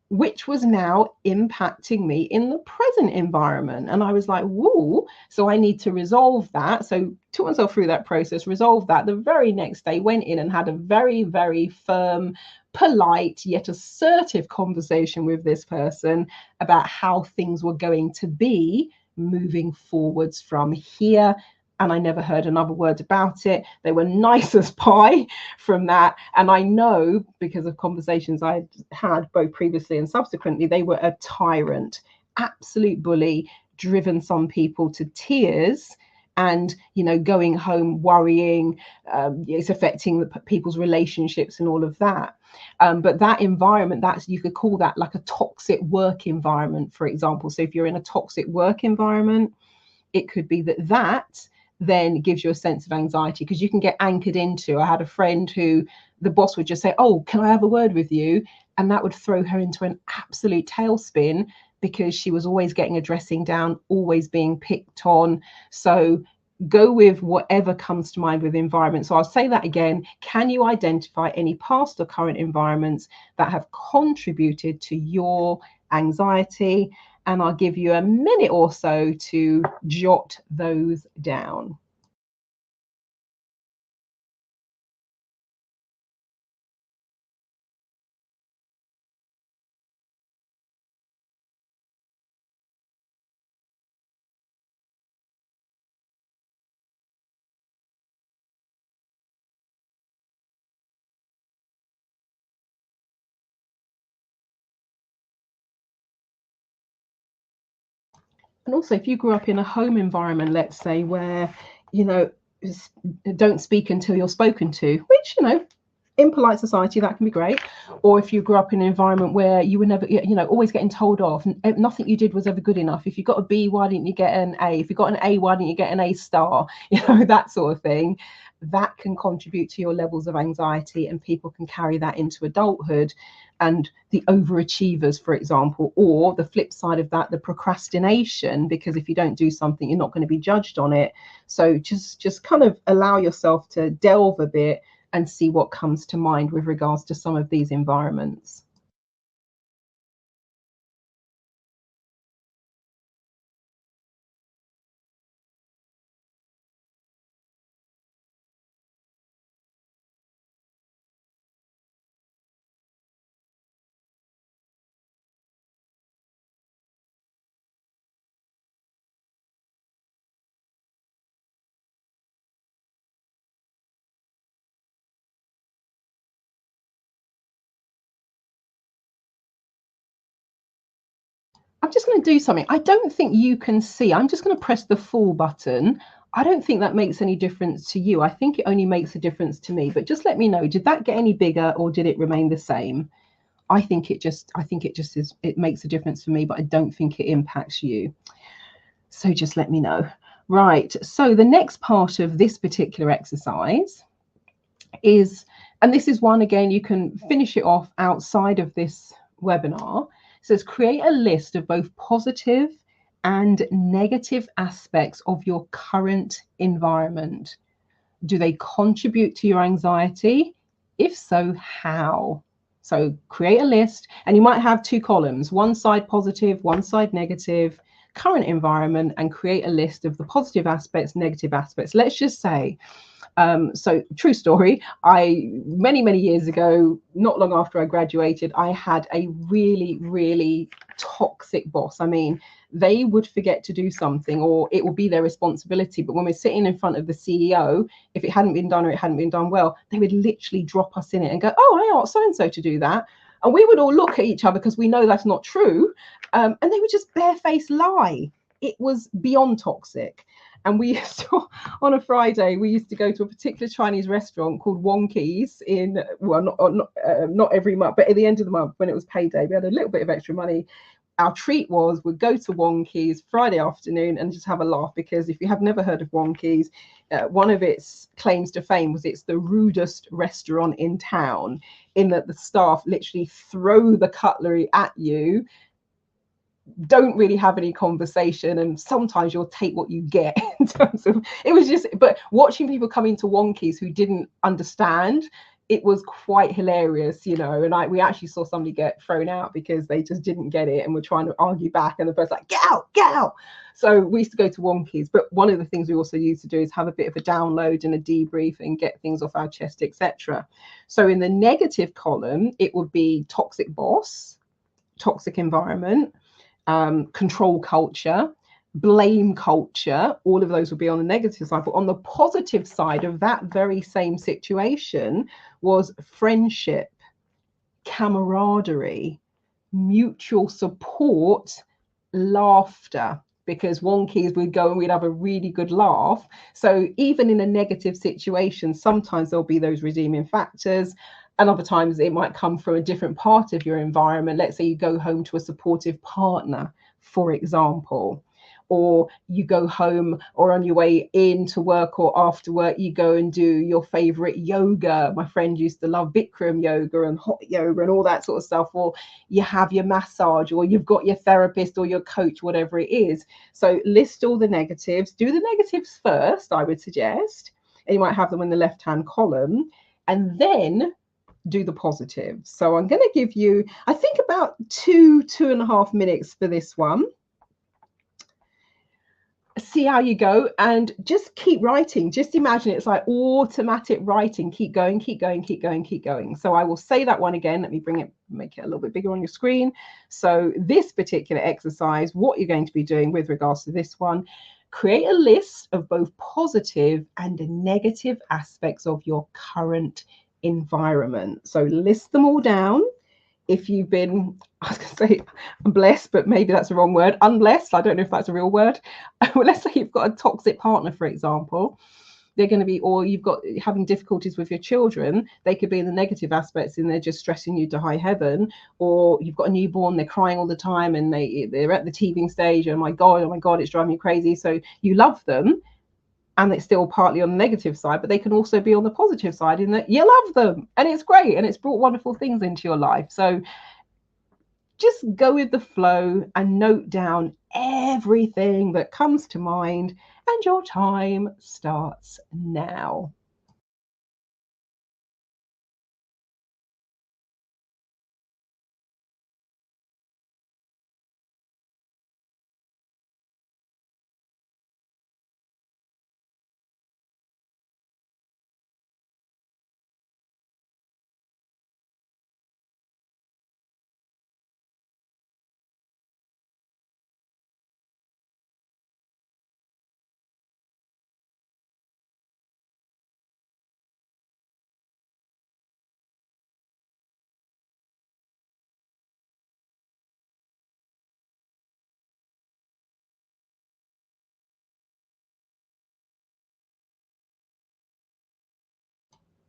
which was now impacting me in the present environment. And I was like, whoa, so I need to resolve that. So took myself through that process, resolved that. The very next day went in and had a very, very firm, polite, yet assertive conversation with this person about how things were going to be moving forwards from here. And I never heard another word about it. They were nice as pie from that. And I know, because of conversations I had both previously and subsequently, they were a tyrant, absolute bully, driven some people to tears. And, you know, going home worrying, it's affecting the people's relationships and all of that. But that environment, that's, you could call that like a toxic work environment, for example. So if you're in a toxic work environment, it could be that then gives you a sense of anxiety, because you can get anchored into. I had a friend who the boss would just say, oh, can I have a word with you? And that would throw her into an absolute tailspin, because she was always getting a dressing down, always being picked on. So go with whatever comes to mind with environment. So I'll say that again. Can you identify any past or current environments that have contributed to your anxiety? And I'll give you a minute or so to jot those down. And also, if you grew up in a home environment, let's say, where, you know, don't speak until you're spoken to, which, you know, in polite society, that can be great. Or if you grew up in an environment where you were never, you know, always getting told off, nothing you did was ever good enough. If you got a B, why didn't you get an A? If you got an A, why didn't you get an A star? You know, that sort of thing. That can contribute to your levels of anxiety, and people can carry that into adulthood. And the overachievers, for example, or the flip side of that, the procrastination, because if you don't do something, you're not going to be judged on it. So just kind of allow yourself to delve a bit and see what comes to mind with regards to some of these environments. I'm just going to do something. I don't think you can see. I'm just going to press the full button. I don't think that makes any difference to you. I think it only makes a difference to me. But just let me know, did that get any bigger or did it remain the same? I think it just is, it makes a difference for me, but I don't think it impacts you. So just let me know. Right. So the next part of this particular exercise is, and this is one, again, you can finish it off outside of this webinar. It says create a list of both positive and negative aspects of your current environment. Do they contribute to your anxiety? If so, how? So create a list, and you might have two columns, one side positive, one side negative, current environment, and create a list of the positive aspects, negative aspects. Let's just say, so true story, many years ago, not long after I graduated, I had a really toxic boss. I mean, they would forget to do something, or it will be their responsibility, but when we're sitting in front of the CEO, if it hadn't been done or it hadn't been done well, they would literally drop us in it and go, oh, I asked so and so to do that, and we would all look at each other because we know that's not true, and they would just barefaced lie. It was beyond toxic. And we used to, on a Friday, we used to go to a particular Chinese restaurant called Wonki's in, well, not every month, but at the end of the month when it was payday, we had a little bit of extra money. Our treat was we'd go to Wonki's Friday afternoon and just have a laugh, because if you have never heard of Wonki's, one of its claims to fame was it's the rudest restaurant in town, in that the staff literally throw the cutlery at you, don't really have any conversation, and sometimes you'll take what you get in terms of, it was just, but watching people come into Wonki's who didn't understand, it was quite hilarious, you know. And we actually saw somebody get thrown out because they just didn't get it and were trying to argue back, and the person's like, get out, get out. So we used to go to Wonki's, but one of the things we also used to do is have a bit of a download and a debrief and get things off our chest, etc. So in the negative column, it would be toxic boss, toxic environment, control culture, blame culture. All of those would be on the negative side. But on the positive side of that very same situation was friendship, camaraderie, mutual support, laughter. Because Wonki's, we'd go and we'd have a really good laugh. So even in a negative situation, sometimes there'll be those redeeming factors, and other times it might come from a different part of your environment. Let's say you go home to a supportive partner, for example, or you go home, or on your way into work or after work, you go and do your favorite yoga. My friend used to love Bikram yoga and hot yoga and all that sort of stuff. Or you have your massage, or you've got your therapist or your coach, whatever it is. So list all the negatives. Do the negatives first, I would suggest, and you might have them in the left-hand column, and then do the positives. So I'm going to give you, I think, about 2.5 minutes for this one. See how you go, and just keep writing. Just imagine it's like automatic writing. Keep going, keep going, keep going, keep going. So I will say that one again. Let me make it a little bit bigger on your screen. So this particular exercise, what you're going to be doing with regards to this one, create a list of both positive and negative aspects of your current environment. So list them all down. If you've been, I was going to say blessed, but maybe that's the wrong word, unblessed, I don't know if that's a real word. Well, let's say you've got a toxic partner, for example. They're going to be, or you've got having difficulties with your children. They could be in the negative aspects, and they're just stressing you to high heaven. Or you've got a newborn, they're crying all the time, and they're at the teething stage. Oh my God, it's driving me crazy. So you love them, and it's still partly on the negative side, but they can also be on the positive side in that you love them and it's great and it's brought wonderful things into your life. So just go with the flow and note down everything that comes to mind, and your time starts now.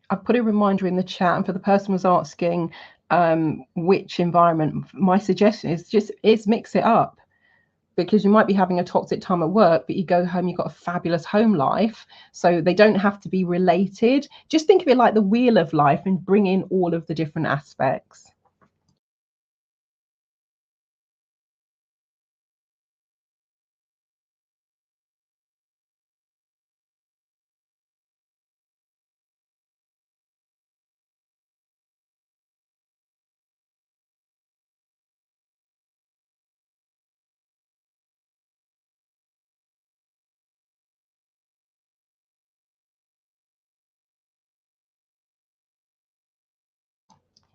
I put a reminder in the chat, and for the person who was asking which environment, my suggestion is mix it up, because you might be having a toxic time at work, but you go home, you've got a fabulous home life. So they don't have to be related. Just think of it like the wheel of life and bring in all of the different aspects.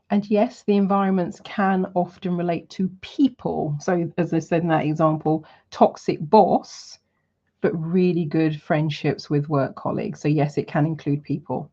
And yes, the environments can often relate to people. So as I said in that example, toxic boss, but really good friendships with work colleagues. So yes, it can include people.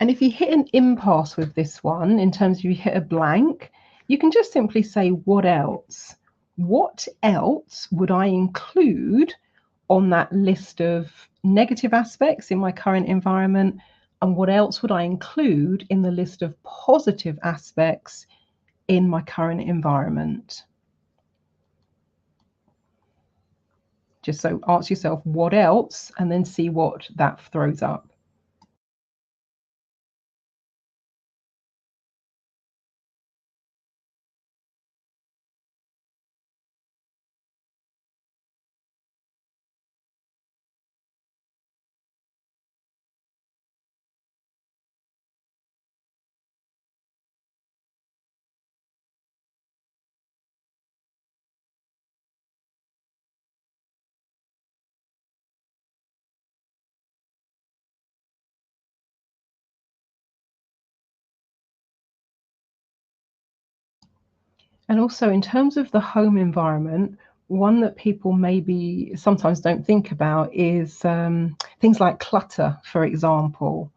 And if you hit an impasse with this one, in terms of you hit a blank, you can just simply say, what else? What else would I include on that list of negative aspects in my current environment? And what else would I include in the list of positive aspects in my current environment? Just so ask yourself, what else? And then see what that throws up. And also, in terms of the home environment, one that people maybe sometimes don't think about is things like clutter, for example.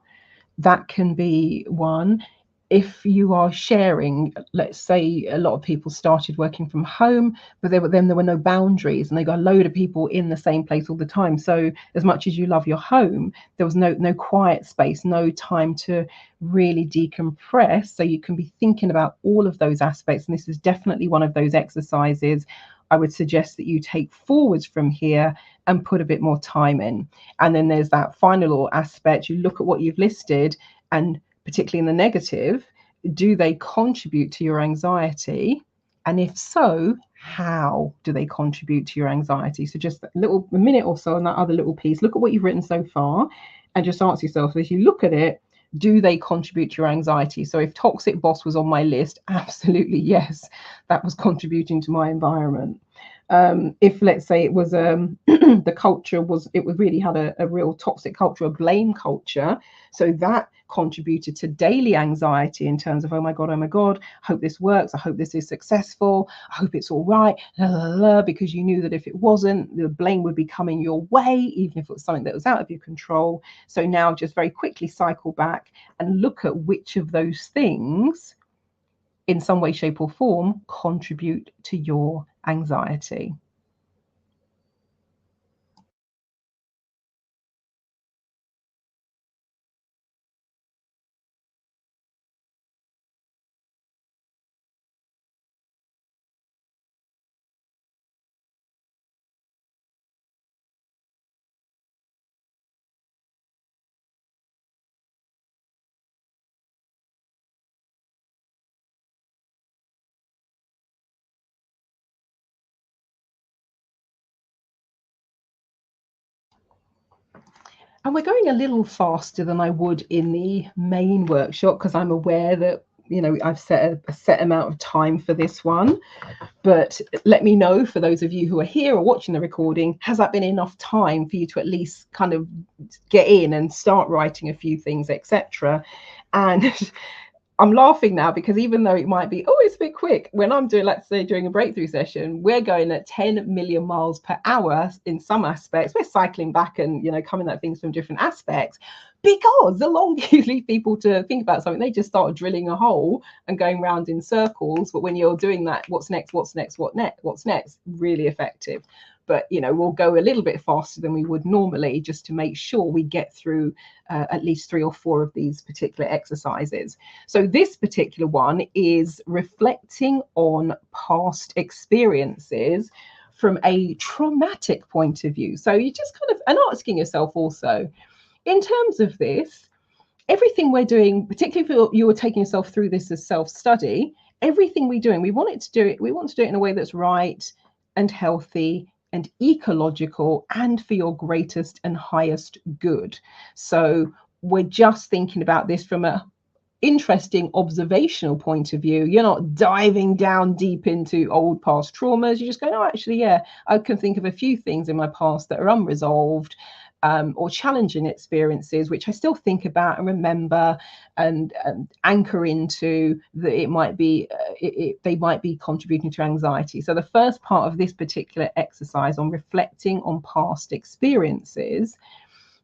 That can be one. If you are sharing, let's say a lot of people started working from home, but there were no boundaries, and they got a load of people in the same place all the time. So as much as you love your home, there was no quiet space, no time to really decompress. So you can be thinking about all of those aspects. And this is definitely one of those exercises I would suggest that you take forwards from here and put a bit more time in. And then there's that final aspect. You look at what you've listed, and particularly in the negative, do they contribute to your anxiety? And if so, how do they contribute to your anxiety? So just a minute or so on that other little piece. Look at what you've written so far and just ask yourself, as you look at it, do they contribute to your anxiety? So if toxic boss was on my list, absolutely yes, that was contributing to my environment. If, let's say, it was the culture was, it really had a real toxic culture, a blame culture, so that contributed to daily anxiety in terms of, oh my god, I hope this works, I hope this is successful, I hope it's all right, la, la, la, because you knew that if it wasn't, the blame would be coming your way, even if it was something that was out of your control. So now just very quickly cycle back and look at which of those things in some way, shape or form contribute to your anxiety. And we're going a little faster than I would in the main workshop because I'm aware that, I've set a set amount of time for this one. But let me know, for those of you who are here or watching the recording, has that been enough time for you to at least kind of get in and start writing a few things, etc. And I'm laughing now because even though it might be, oh, it's a bit quick, when I'm doing, let's say, during a breakthrough session, we're going at 10 million miles per hour in some aspects. We're cycling back and, coming at things from different aspects, because the longer you leave people to think about something, they just start drilling a hole and going round in circles. But when you're doing that, what's next, what's next, really effective. But, we'll go a little bit faster than we would normally just to make sure we get through at least 3 or 4 of these particular exercises. So this particular one is reflecting on past experiences from a traumatic point of view. So you just kind of, and asking yourself also, in terms of this, everything we're doing, particularly if you were taking yourself through this as self-study, everything we're doing, we want to do it in a way that's right and healthy and ecological and for your greatest and highest good. So we're just thinking about this from a interesting observational point of view. You're not diving down deep into old past traumas. You're just going, oh, actually, yeah, I can think of a few things in my past that are unresolved, or challenging experiences, which I still think about and remember and anchor into, that it might be, they might be contributing to anxiety. So the first part of this particular exercise on reflecting on past experiences,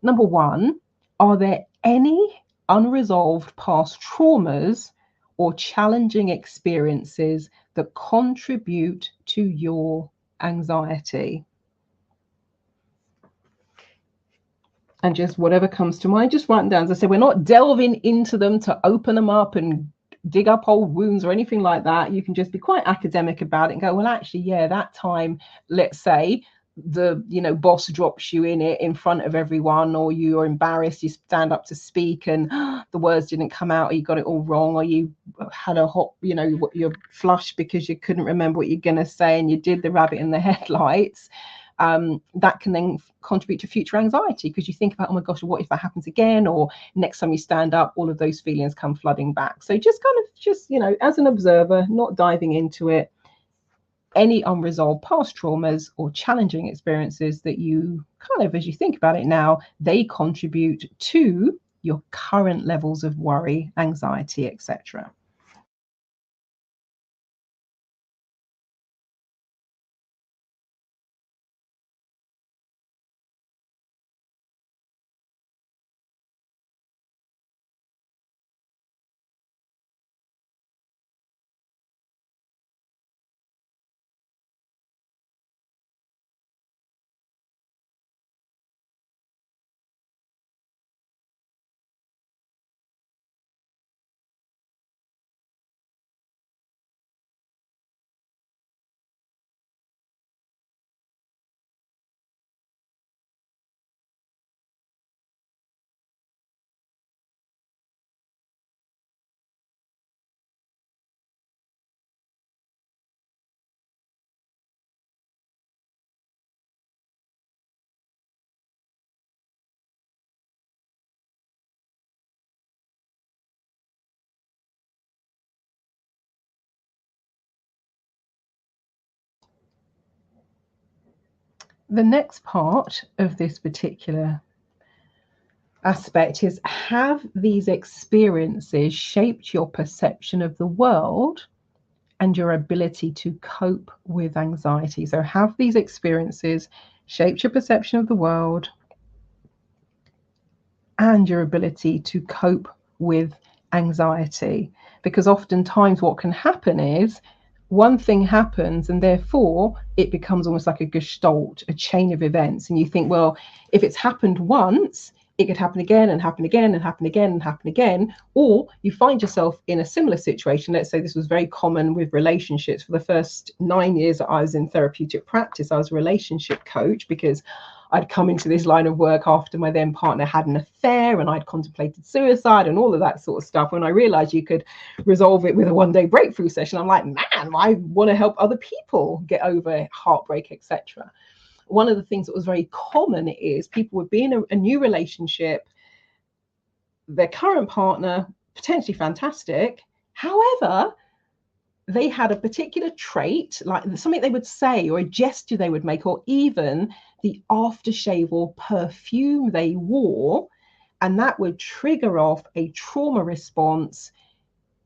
number one, are there any unresolved past traumas or challenging experiences that contribute to your anxiety. And just whatever comes to mind, just write them down. As I said, we're not delving into them to open them up and dig up old wounds or anything like that. You can just be quite academic about it and go, well, actually, yeah, that time, let's say the boss drops you in it in front of everyone, or you're embarrassed, you stand up to speak and the words didn't come out, or you got it all wrong, or you had a hot, you're flushed because you couldn't remember what you're going to say and you did the rabbit in the headlights. That can then contribute to future anxiety, because you think about, oh my gosh, what if that happens again? Or next time you stand up, all of those feelings come flooding back. So just as an observer, not diving into it, any unresolved past traumas or challenging experiences that you as you think about it now, they contribute to your current levels of worry, anxiety, etc. The next part of this particular aspect is, have these experiences shaped your perception of the world and your ability to cope with anxiety? So have these experiences shaped your perception of the world and your ability to cope with anxiety? Because oftentimes what can happen is one thing happens and therefore it becomes almost like a gestalt, a chain of events. And you think, well, if it's happened once, it could happen again and happen again and happen again and happen again. Or you find yourself in a similar situation. Let's say this was very common with relationships. For the first 9 years that I was in therapeutic practice, I was a relationship coach, because I'd come into this line of work after my then partner had an affair and I'd contemplated suicide and all of that sort of stuff. When I realized you could resolve it with a one-day breakthrough session, I'm like, man, I want to help other people get over heartbreak, etc. One of the things that was very common is people would be in a new relationship, their current partner, potentially fantastic. However, they had a particular trait, like something they would say or a gesture they would make, or even the aftershave or perfume they wore, and that would trigger off a trauma response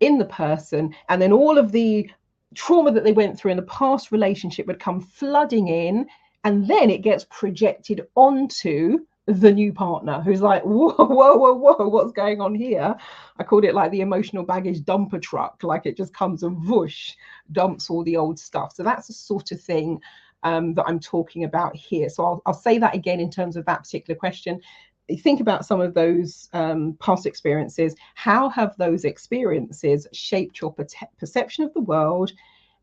in the person. And then all of the trauma that they went through in the past relationship would come flooding in, and then it gets projected onto the new partner, who's like, whoa, whoa, whoa, whoa, what's going on here? I called it like the emotional baggage dumper truck. Like it just comes and whoosh, dumps all the old stuff. So that's the sort of thing that I'm talking about here. So I'll say that again in terms of that particular question. Think about some of those past experiences. How have those experiences shaped your perception of the world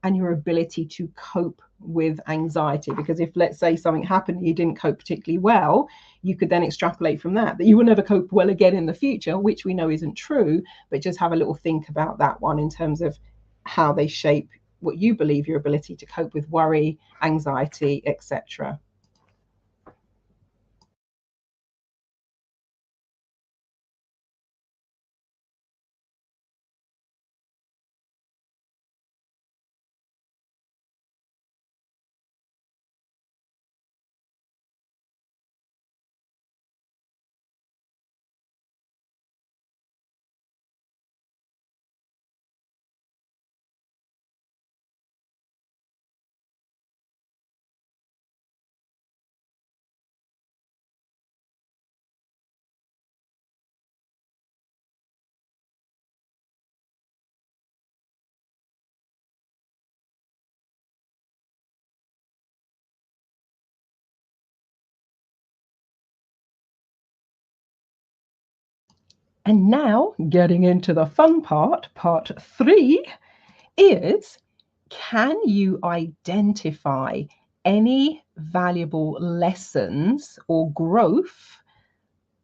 and your ability to cope with anxiety? Because if, let's say, something happened and you didn't cope particularly well, you could then extrapolate from that you will never cope well again in the future, which we know isn't true. But just have a little think about that one in terms of how they shape what you believe your ability to cope with worry, anxiety, etc. And now getting into the fun part, part 3 is, can you identify any valuable lessons or growth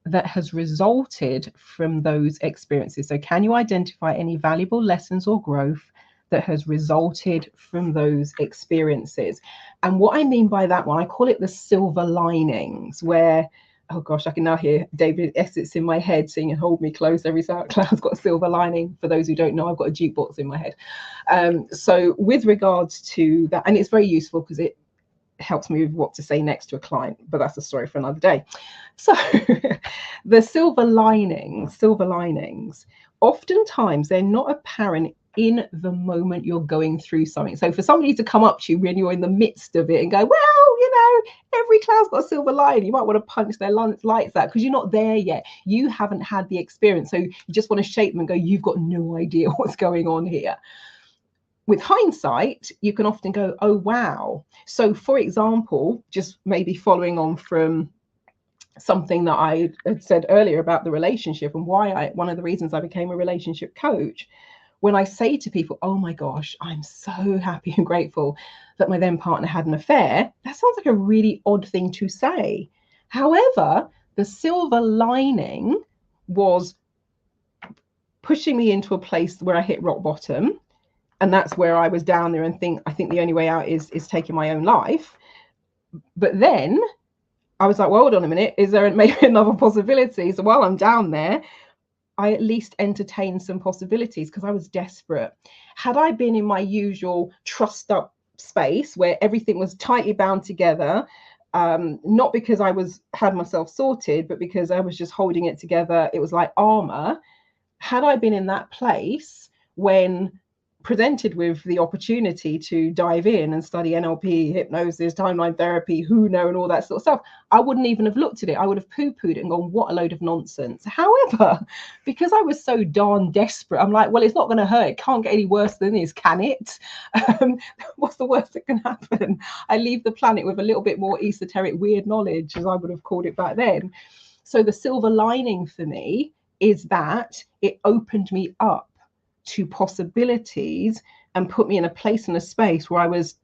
that has resulted from those experiences? So can you identify any valuable lessons or growth that has resulted from those experiences? And what I mean by that one, I call it the silver linings, where, oh gosh, I can now hear David Essex in my head singing "Hold Me Close." Every cloud's got a silver lining. For those who don't know, I've got a jukebox in my head. So with regards to that, and it's very useful because it helps me with what to say next to a client, but that's a story for another day. So the silver linings, oftentimes they're not apparent in the moment you're going through something. So for somebody to come up to you when you're in the midst of it and go, well, you know, every cloud's got a silver lining, you might want to punch their lights out because you're not there yet. You haven't had the experience. So you just want to shake them and go, you've got no idea what's going on here. With hindsight, you can often go, oh, wow. So for example, just maybe following on from something that I had said earlier about the relationship and why one of the reasons I became a relationship coach, when I say to people, oh my gosh, I'm so happy and grateful that my then partner had an affair, that sounds like a really odd thing to say. However, the silver lining was pushing me into a place where I hit rock bottom. And that's where I was down there and I think the only way out is taking my own life. But then I was like, well, hold on a minute, is there maybe another possibility? So while I'm down there, I at least entertained some possibilities because I was desperate. Had I been in my usual trussed up space where everything was tightly bound together, not because I had myself sorted, but because I was just holding it together, it was like armor. Had I been in that place when presented with the opportunity to dive in and study NLP, hypnosis, timeline therapy, Huna, and all that sort of stuff, I wouldn't even have looked at it. I would have poo-pooed it and gone, what a load of nonsense. However, because I was so darn desperate, I'm like, well, it's not going to hurt. It can't get any worse than this, can it? What's the worst that can happen? I leave the planet with a little bit more esoteric, weird knowledge, as I would have called it back then. So the silver lining for me is that it opened me up to possibilities and put me in a place and a space where I was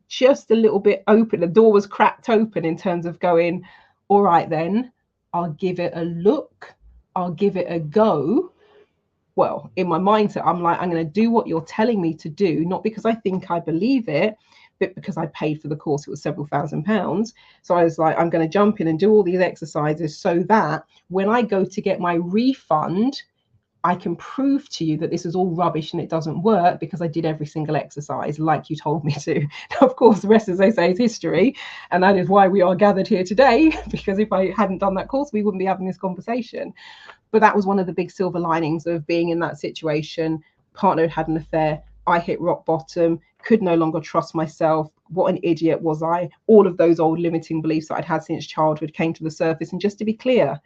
just a little bit open. The door was cracked open in terms of going, all right, then I'll give it a look. I'll give it a go. Well, in my mindset, I'm like, I'm going to do what you're telling me to do, not because I think I believe it, but because I paid for the course. It was several £1,000s. So I was like, I'm going to jump in and do all these exercises so that when I go to get my refund, I can prove to you that this is all rubbish and it doesn't work because I did every single exercise like you told me to. Now, of course, the rest, as they say, is history. And that is why we are gathered here today, because if I hadn't done that course, we wouldn't be having this conversation. But that was one of the big silver linings of being in that situation. Partner had an affair. I hit rock bottom, could no longer trust myself. What an idiot was I? All of those old limiting beliefs that I'd had since childhood came to the surface. And just to be clear,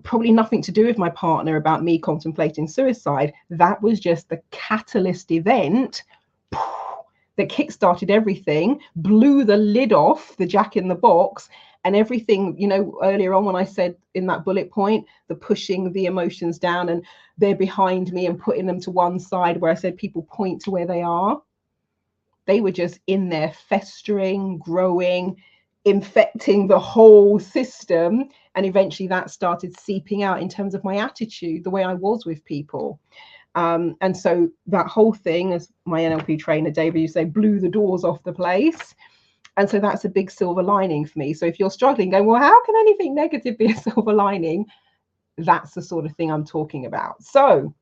probably nothing to do with my partner about me contemplating suicide. That was just the catalyst event that kickstarted everything, blew the lid off the Jack in the Box, and everything, you know, earlier on when I said in that bullet point, the pushing the emotions down and they're behind me and putting them to one side, where I said people point to where they are. They were just in there festering, growing, infecting the whole system. And eventually that started seeping out in terms of my attitude, the way I was with people. And so that whole thing, as my NLP trainer, David, you say, blew the doors off the place. And so that's a big silver lining for me. So if you're struggling, going, well, how can anything negative be a silver lining? That's the sort of thing I'm talking about. So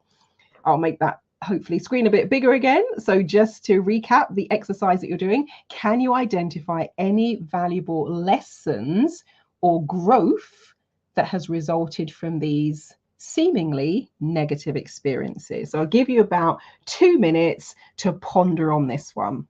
I'll make that hopefully screen a bit bigger again. So just to recap the exercise that you're doing, can you identify any valuable lessons or growth that has resulted from these seemingly negative experiences? So I'll give you about 2 minutes to ponder on this one.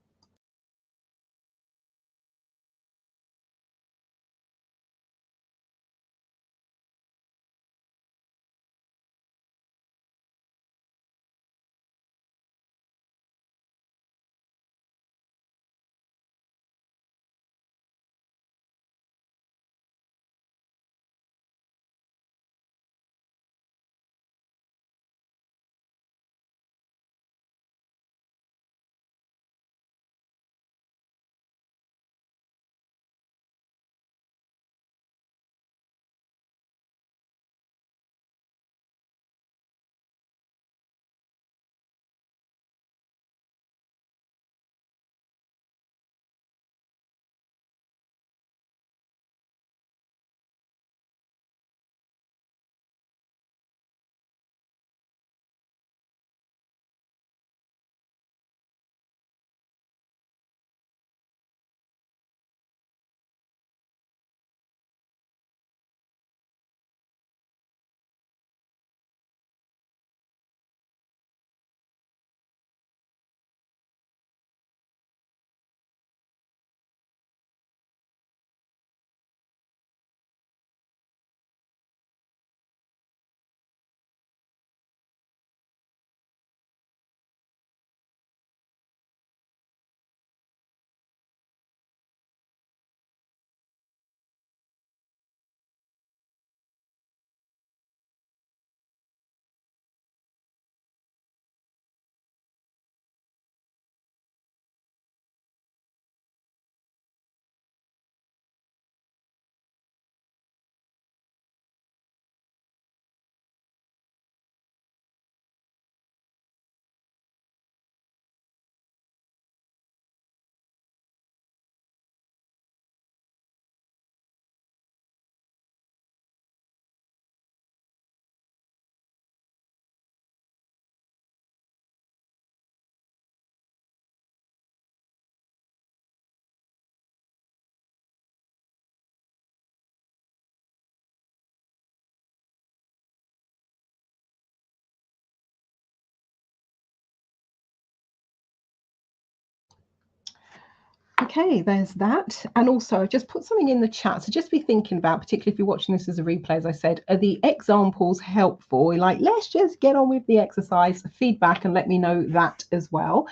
Okay, there's that. And also, I've just put something in the chat. So just be thinking about, particularly if you're watching this as a replay, as I said, are the examples helpful? Like, let's just get on with the exercise, feedback, and let me know that as well.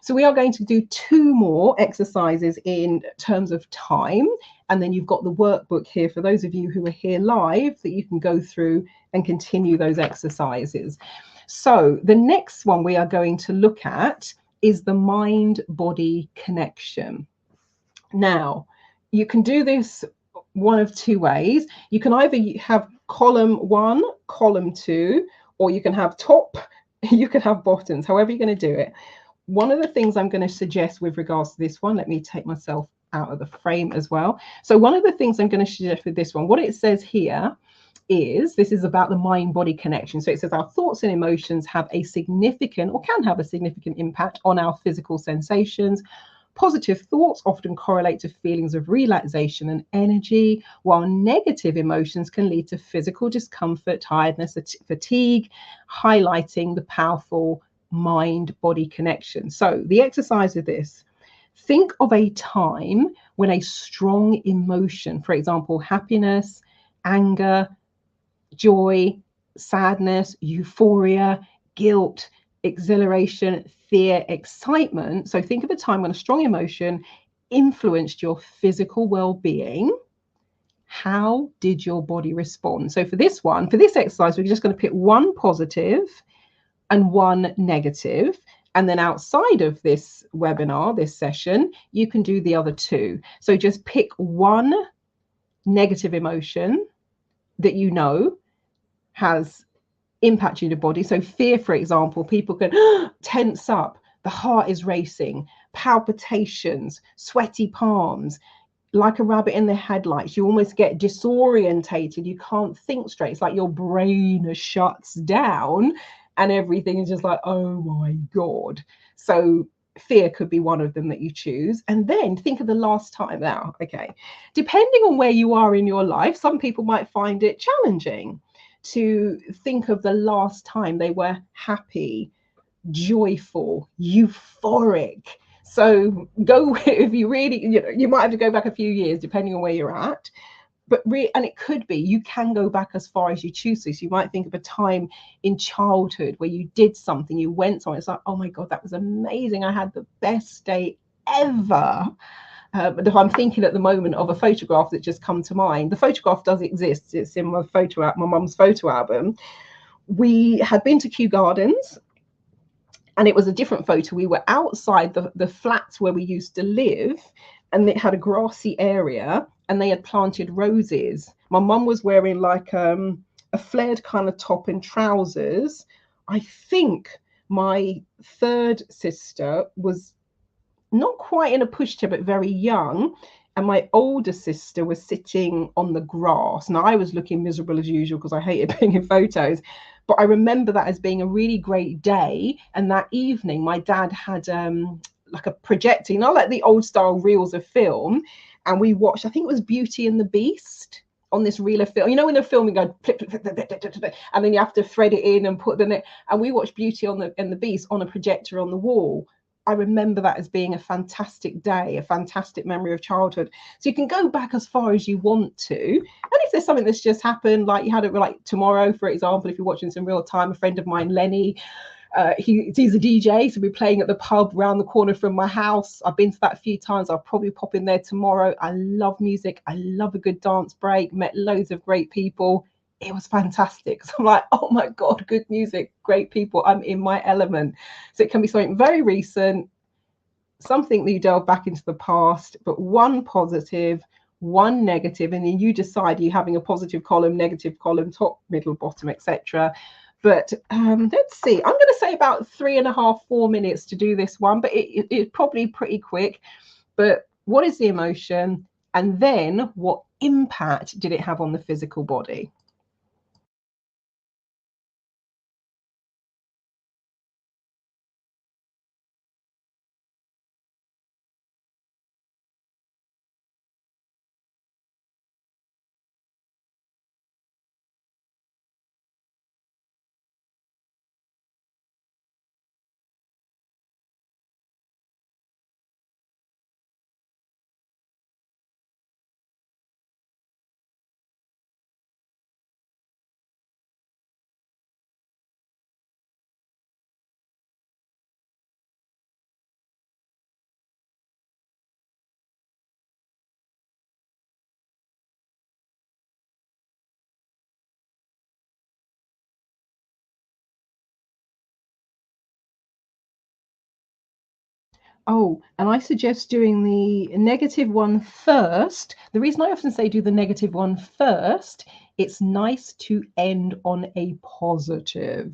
So we are going to do 2 more exercises in terms of time. And then you've got the workbook here for those of you who are here live that you can go through and continue those exercises. So the next one we are going to look at is the mind-body connection. Now, you can do this one of 2 ways. You can either have column 1, column 2, or you can have top, you can have bottoms, however you're going to do it. One of the things I'm going to suggest with regards to this one, let me take myself out of the frame as well. So one of the things I'm going to suggest with this one, what it says here is, this is about the mind-body connection. So it says our thoughts and emotions have a significant, or can have a significant impact on our physical sensations. Positive thoughts often correlate to feelings of relaxation and energy, while negative emotions can lead to physical discomfort, tiredness, fatigue, highlighting the powerful mind-body connection. So the exercise of this, think of a time when a strong emotion, for example, happiness, anger, joy, sadness, euphoria, guilt, exhilaration, fear, excitement. So think of a time when a strong emotion influenced your physical well-being. How did your body respond? So for this one, for this exercise, we're just going to pick one positive and one negative. And then outside of this webinar, this session, you can do the other 2. So just pick one negative emotion that you know has impacted your body. So fear, for example, people can tense up, the heart is racing, palpitations, sweaty palms, like a rabbit in the headlights. You almost get disorientated. You can't think straight. It's like your brain shuts down and everything is just like, oh my God. So fear could be one of them that you choose. And then think of the last time. Now, okay, depending on where you are in your life, some people might find it challenging to think of the last time they were happy, joyful, euphoric. So go, if you really, you might have to go back a few years depending on where you're at. But and it could be, you can go back as far as you choose to. So you might think of a time in childhood where you did something, you went somewhere, it's like, oh my God, that was amazing. I had the best day ever. But if I'm thinking at the moment of a photograph that just come to mind, the photograph does exist. It's in my mum's photo album. We had been to Kew Gardens, and it was a different photo. We were outside the flats where we used to live, and it had a grassy area, and they had planted roses. My mum was wearing like a flared kind of top and trousers. I think my 3rd sister was not quite in a pushchair, but very young. And my older sister was sitting on the grass. Now, I was looking miserable as usual because I hated being in photos. But I remember that as being a really great day. And that evening, my dad had like a projector, like the old style reels of film. And we watched, I think it was Beauty and the Beast on this reel of film. When they're filming, go flip, flip, flip, flip, flip, flip, and then you have to thread it in and put the net. And we watched Beauty and the Beast on a projector on the wall. I remember that as being a fantastic day, a fantastic memory of childhood. So you can go back as far as you want to. And if there's something that's just happened, like you had it like tomorrow, for example, if you're watching this in real time, a friend of mine, Lenny, he's a DJ, so we're playing at the pub round the corner from my house. I've been to that a few times. I'll probably pop in there tomorrow. I love music. I love a good dance break. Met loads of great people. It was fantastic. So I'm like, oh my God, good music, great people. I'm in my element. So it can be something very recent, something that you delve back into the past, but one positive, one negative, and then you decide you're having a positive column, negative column, top, middle, bottom, etc. But let's see, I'm going to say about 3.5, 4 minutes to do this one, but it's probably pretty quick. But what is the emotion? And then what impact did it have on the physical body? Oh, and I suggest doing the negative one first. The reason I often say do the negative one first, it's nice to end on a positive.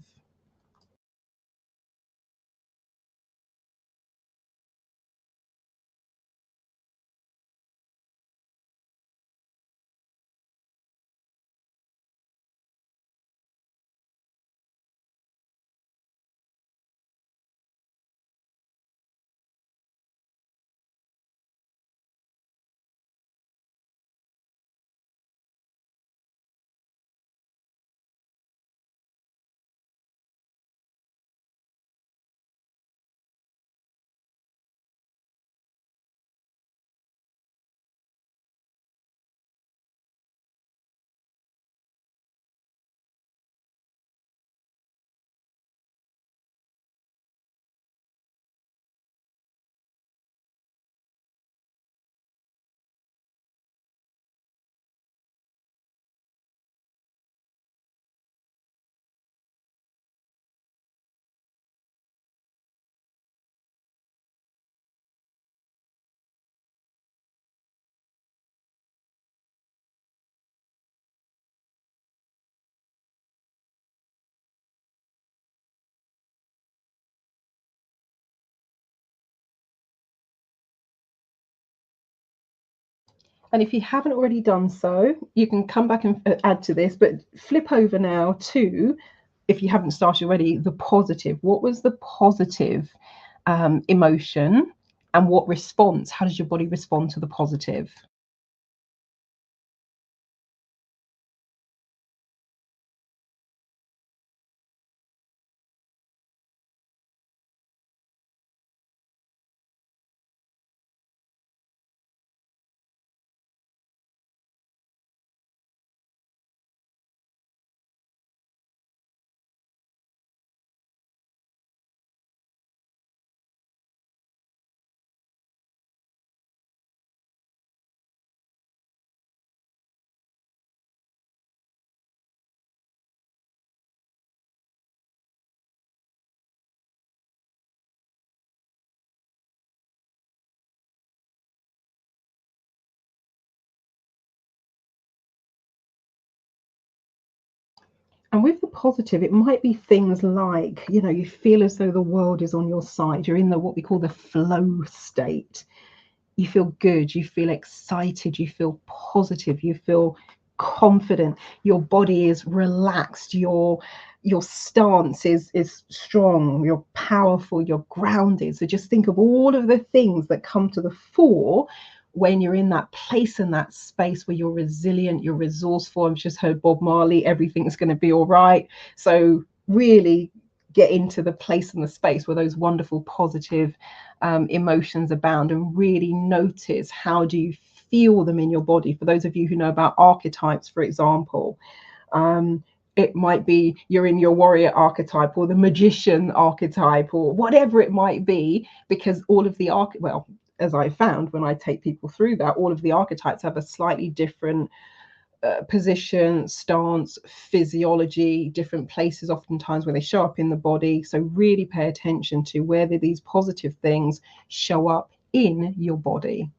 And if you haven't already done so, you can come back and add to this, but flip over now to, if you haven't started already, the positive. What was the positive emotion, and what response? How does your body respond to the positive? And with the positive, it might be things like, you feel as though the world is on your side. You're in the what we call the flow state. You feel good, you feel excited, you feel positive, you feel confident, your body is relaxed, your stance is strong, you're powerful, you're grounded. So just think of all of the things that come to the fore when you're in that place and that space where you're resilient, you're resourceful. I've just heard Bob Marley, everything's going to be all right. So really get into the place and the space where those wonderful positive emotions abound, and really notice, how do you feel them in your body? For those of you who know about archetypes, for example, it might be you're in your warrior archetype or the magician archetype or whatever it might be, because all of the well, as I found when I take people through that, all of the archetypes have a slightly different position, stance, physiology, different places oftentimes where they show up in the body. So really pay attention to whether these positive things show up in your body.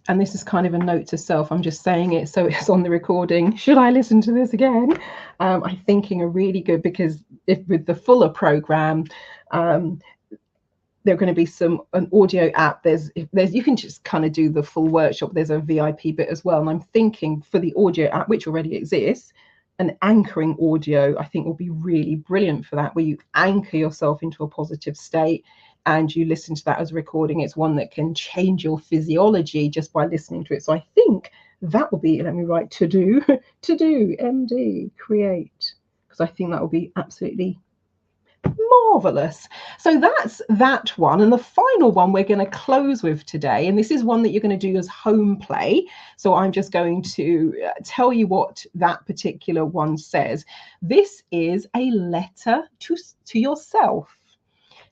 And this is kind of a note to self. I'm just saying it so it's on the recording. Should I listen to this again? I'm thinking are really good, because if with the fuller program, there are going to be an audio app. There's you can just kind of do the full workshop. There's a VIP bit as well. And I'm thinking for the audio app, which already exists, an anchoring audio I think will be really brilliant for that, where you anchor yourself into a positive state and you listen to that as a recording, it's one that can change your physiology just by listening to it. So I think that will be, let me write to do MD, create, because I think that will be absolutely marvelous. So that's that one. And the final one we're going to close with today, and this is one that you're going to do as home play. So I'm just going to tell you what that particular one says. This is a letter to yourself.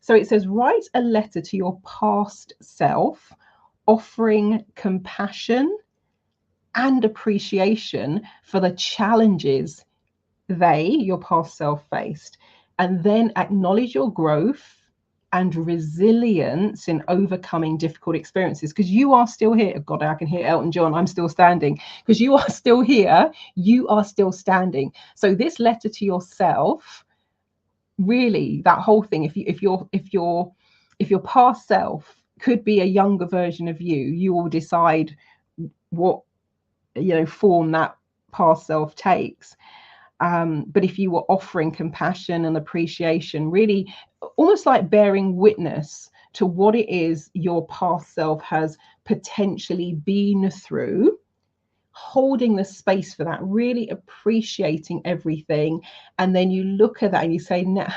So it says, write a letter to your past self, offering compassion and appreciation for the challenges your past self, faced, and then acknowledge your growth and resilience in overcoming difficult experiences, because you are still here. God, I can hear Elton John, I'm still standing, because you are still here, you are still standing. So this letter to yourself, really, that whole thing, if your past self could be a younger version of you, you will decide what form that past self takes. But if you were offering compassion and appreciation, really almost like bearing witness to what it is your past self has potentially been through, holding the space for that, really appreciating everything, and then you look at that and you say, now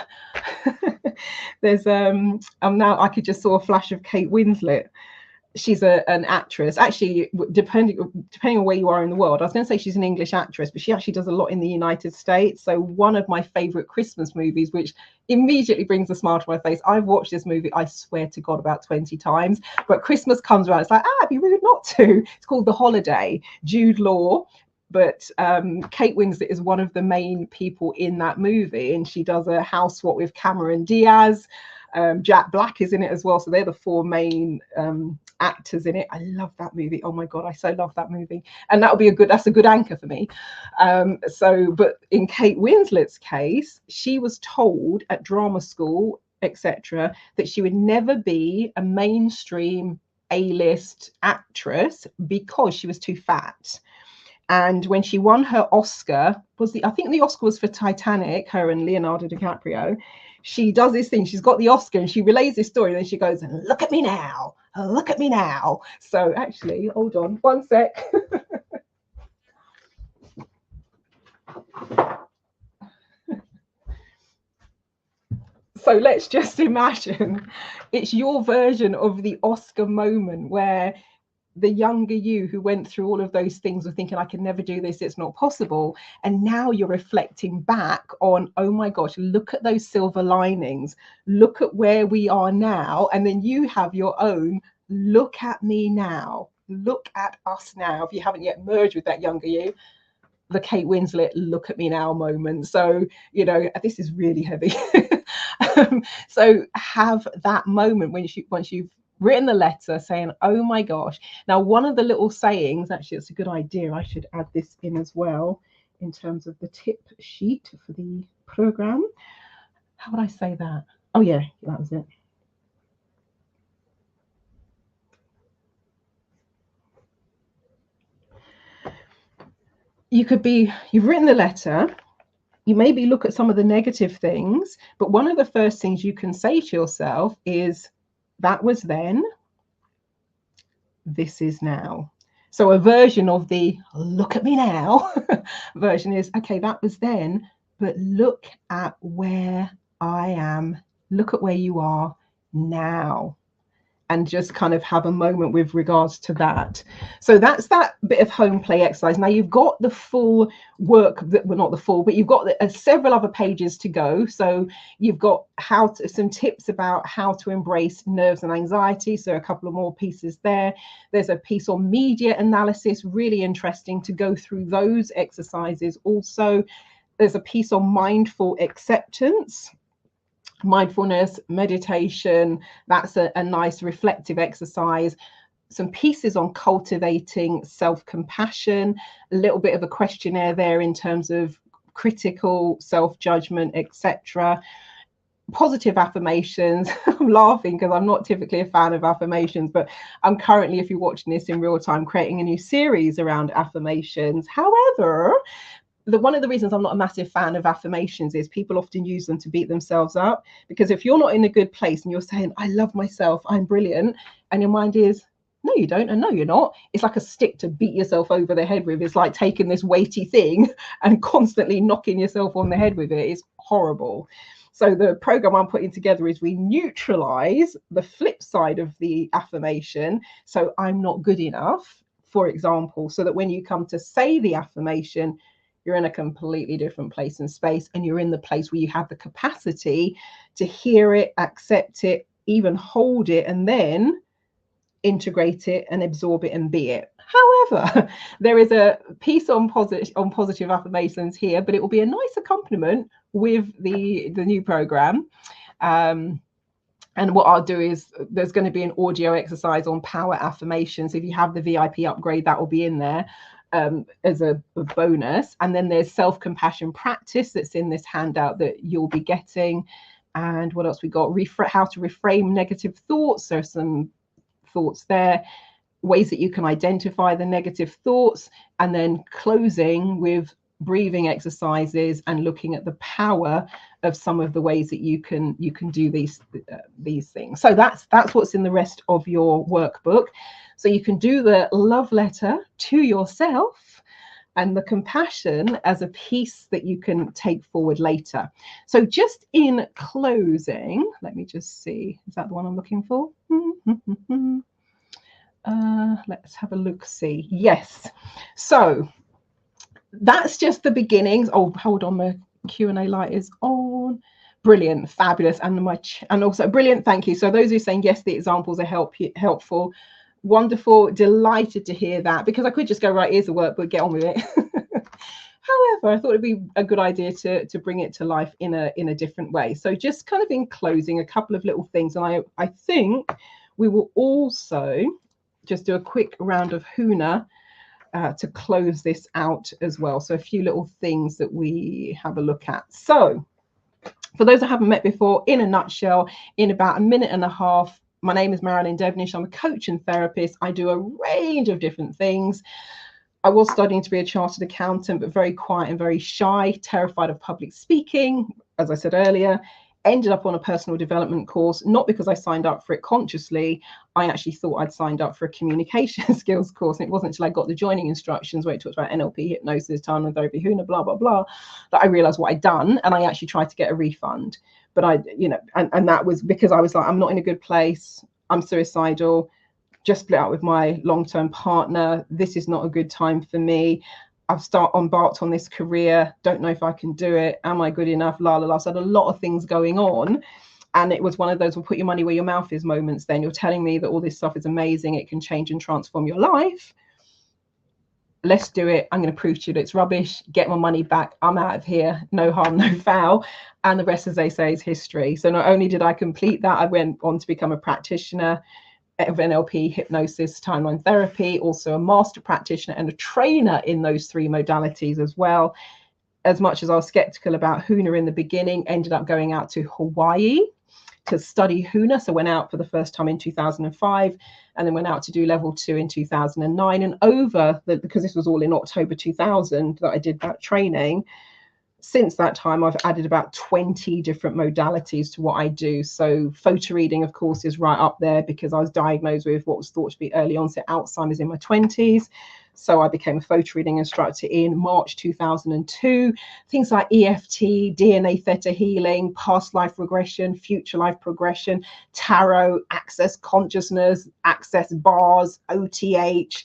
there's now I could just saw a flash of Kate Winslet. She's an actress, actually, depending on where you are in the world. I was going to say she's an English actress, but she actually does a lot in the United States. So one of my favorite Christmas movies, which immediately brings a smile to my face, I've watched this movie, I swear to God, about 20 times, but Christmas comes around, it's like, it'd be rude not to. It's called The Holiday, Jude Law, but Kate Winslet is one of the main people in that movie, and she does a house swap with Cameron Diaz. Jack Black is in it as well, so they're the four main actors in it. I love that movie. Oh my God, I so love that movie, and that's a good anchor for me. But in Kate Winslet's case, she was told at drama school, etc., that she would never be a mainstream A-list actress because she was too fat. And when she won her Oscar, I think the Oscar was for Titanic, her and Leonardo DiCaprio. She does this thing, she's got the Oscar and she relays this story, and then she goes, look at me now, look at me now. So actually, hold on one sec. So let's just imagine it's your version of the Oscar moment where the younger you who went through all of those things were thinking, I can never do this, it's not possible. And now you're reflecting back on, oh my gosh, look at those silver linings, look at where we are now. And then you have your own, look at me now, look at us now. If you haven't yet merged with that younger you, the Kate Winslet look at me now moment. So, this is really heavy. So have that moment once you've written the letter saying, oh my gosh. Now, one of the little sayings, actually, it's a good idea. I should add this in as well in terms of the tip sheet for the program. How would I say that? Oh yeah, that was it. You've written the letter, you maybe look at some of the negative things, but one of the first things you can say to yourself is, that was then, this is now. So a version of the look at me now version is, okay, that was then, but look at where I am, look at where you are now, and just kind of have a moment with regards to that. So that's that bit of home play exercise. Now you've got the full work, well, not the full, but you've got several other pages to go. So you've got some tips about how to embrace nerves and anxiety. So a couple of more pieces there. There's a piece on media analysis, really interesting to go through those exercises. Also, there's a piece on mindful acceptance. Mindfulness, meditation, that's a nice reflective exercise. Some pieces on cultivating self-compassion, a little bit of a questionnaire there in terms of critical self-judgment, etc. Positive affirmations. I'm laughing because I'm not typically a fan of affirmations, but I'm currently, if you're watching this in real time, creating a new series around affirmations. However, one of the reasons I'm not a massive fan of affirmations is people often use them to beat themselves up, because if you're not in a good place and you're saying, I love myself, I'm brilliant, and your mind is, no, you don't, and no, you're not. It's like a stick to beat yourself over the head with. It's like taking this weighty thing and constantly knocking yourself on the head with it. It's horrible. So the program I'm putting together is we neutralize the flip side of the affirmation. So I'm not good enough, for example, so that when you come to say the affirmation, you're in a completely different place and space, and you're in the place where you have the capacity to hear it, accept it, even hold it, and then integrate it and absorb it and be it. However, there is a piece on positive affirmations here, but it will be a nice accompaniment with the new program. And what I'll do is there's going to be an audio exercise on power affirmations. If you have the VIP upgrade, that will be in there as a bonus. And then there's self-compassion practice that's in this handout that you'll be getting. And what else we got? How to reframe negative thoughts. There's some thoughts there, ways that you can identify the negative thoughts, and then closing with breathing exercises and looking at the power of some of the ways that you can do these things. So that's what's in the rest of your workbook. So you can do the love letter to yourself and the compassion as a piece that you can take forward later. So just in closing, let me just see, is that the one I'm looking for? Let's have a look, see. Yes. So that's just the beginnings. Oh, hold on, my Q&A light is on. Brilliant, fabulous. And also brilliant, thank you. So those who are saying yes, the examples are helpful. Wonderful, delighted to hear that, because I could just go, right, here's the workbook, get on with it. However, I thought it'd be a good idea to bring it to life in a different way. So just kind of in closing, a couple of little things. And I think we will also just do a quick round of Huna to close this out as well. So a few little things that we have a look at. So for those I haven't met before, in a nutshell, in about a minute and a half, my name is Marilyn Devonish. I'm a coach and therapist. I do a range of different things. I was studying to be a chartered accountant, but very quiet and very shy, terrified of public speaking, as I said earlier. Ended up on a personal development course, not because I signed up for it consciously. I actually thought I'd signed up for a communication skills course. And it wasn't until I got the joining instructions where it talked about NLP, hypnosis, timeline therapy, Huna, blah, blah, blah, that I realized what I'd done. And I actually tried to get a refund. But and that was because I was like, I'm not in a good place. I'm suicidal. Just split up with my long-term partner. This is not a good time for me. I've embarked on this career. Don't know if I can do it. Am I good enough? La la la. So I had a lot of things going on. And it was one of those, well, put your money where your mouth is moments. Then you're telling me that all this stuff is amazing. It can change and transform your life. Let's do it. I'm going to prove to you that it's rubbish. Get my money back. I'm out of here. No harm, no foul. And the rest, as they say, is history. So not only did I complete that, I went on to become a practitioner of NLP, hypnosis, timeline therapy, also a master practitioner and a trainer in those three modalities as well. As much as I was skeptical about Huna in the beginning, ended up going out to Hawaii to study Huna. So went out for the first time in 2005 and then went out to do level 2 in 2009. And because this was all in October 2000 that I did that training, since that time, I've added about 20 different modalities to what I do. So photo reading, of course, is right up there because I was diagnosed with what was thought to be early onset Alzheimer's in my 20s. So I became a photo reading instructor in March 2002. Things like EFT, DNA theta healing, past life regression, future life progression, tarot, access consciousness, access bars, OTH,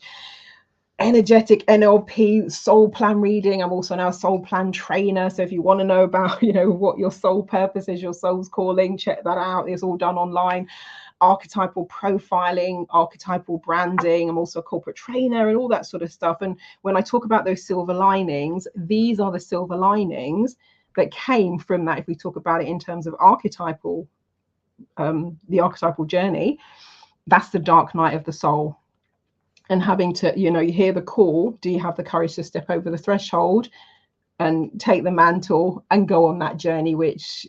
energetic NLP, soul plan reading. I'm also now a soul plan trainer. So if you want to know about, what your soul purpose is, your soul's calling, check that out. It's all done online. Archetypal profiling, archetypal branding. I'm also a corporate trainer and all that sort of stuff. And when I talk about those silver linings, these are the silver linings that came from that. If we talk about it in terms of archetypal, the archetypal journey, that's the dark night of the soul. And having to, you hear the call, do you have the courage to step over the threshold and take the mantle and go on that journey, which,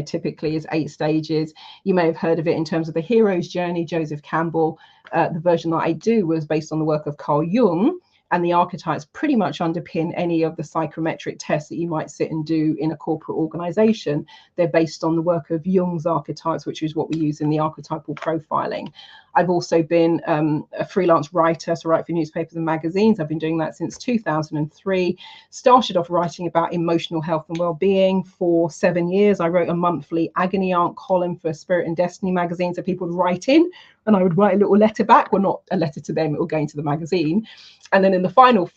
typically is 8 stages. You may have heard of it in terms of the hero's journey, Joseph Campbell. The version that I do was based on the work of Carl Jung. And the archetypes pretty much underpin any of the psychometric tests that you might sit and do in a corporate organization. They're based on the work of Jung's archetypes, which is what we use in the archetypal profiling. I've also been a freelance writer, so write for newspapers and magazines. I've been doing that since 2003. Started off writing about emotional health and well-being for 7 years. I wrote a monthly agony aunt column for Spirit and Destiny magazine, so people would write in and I would write a little letter back. Well, not a letter to them, it would go into the magazine. And then in the final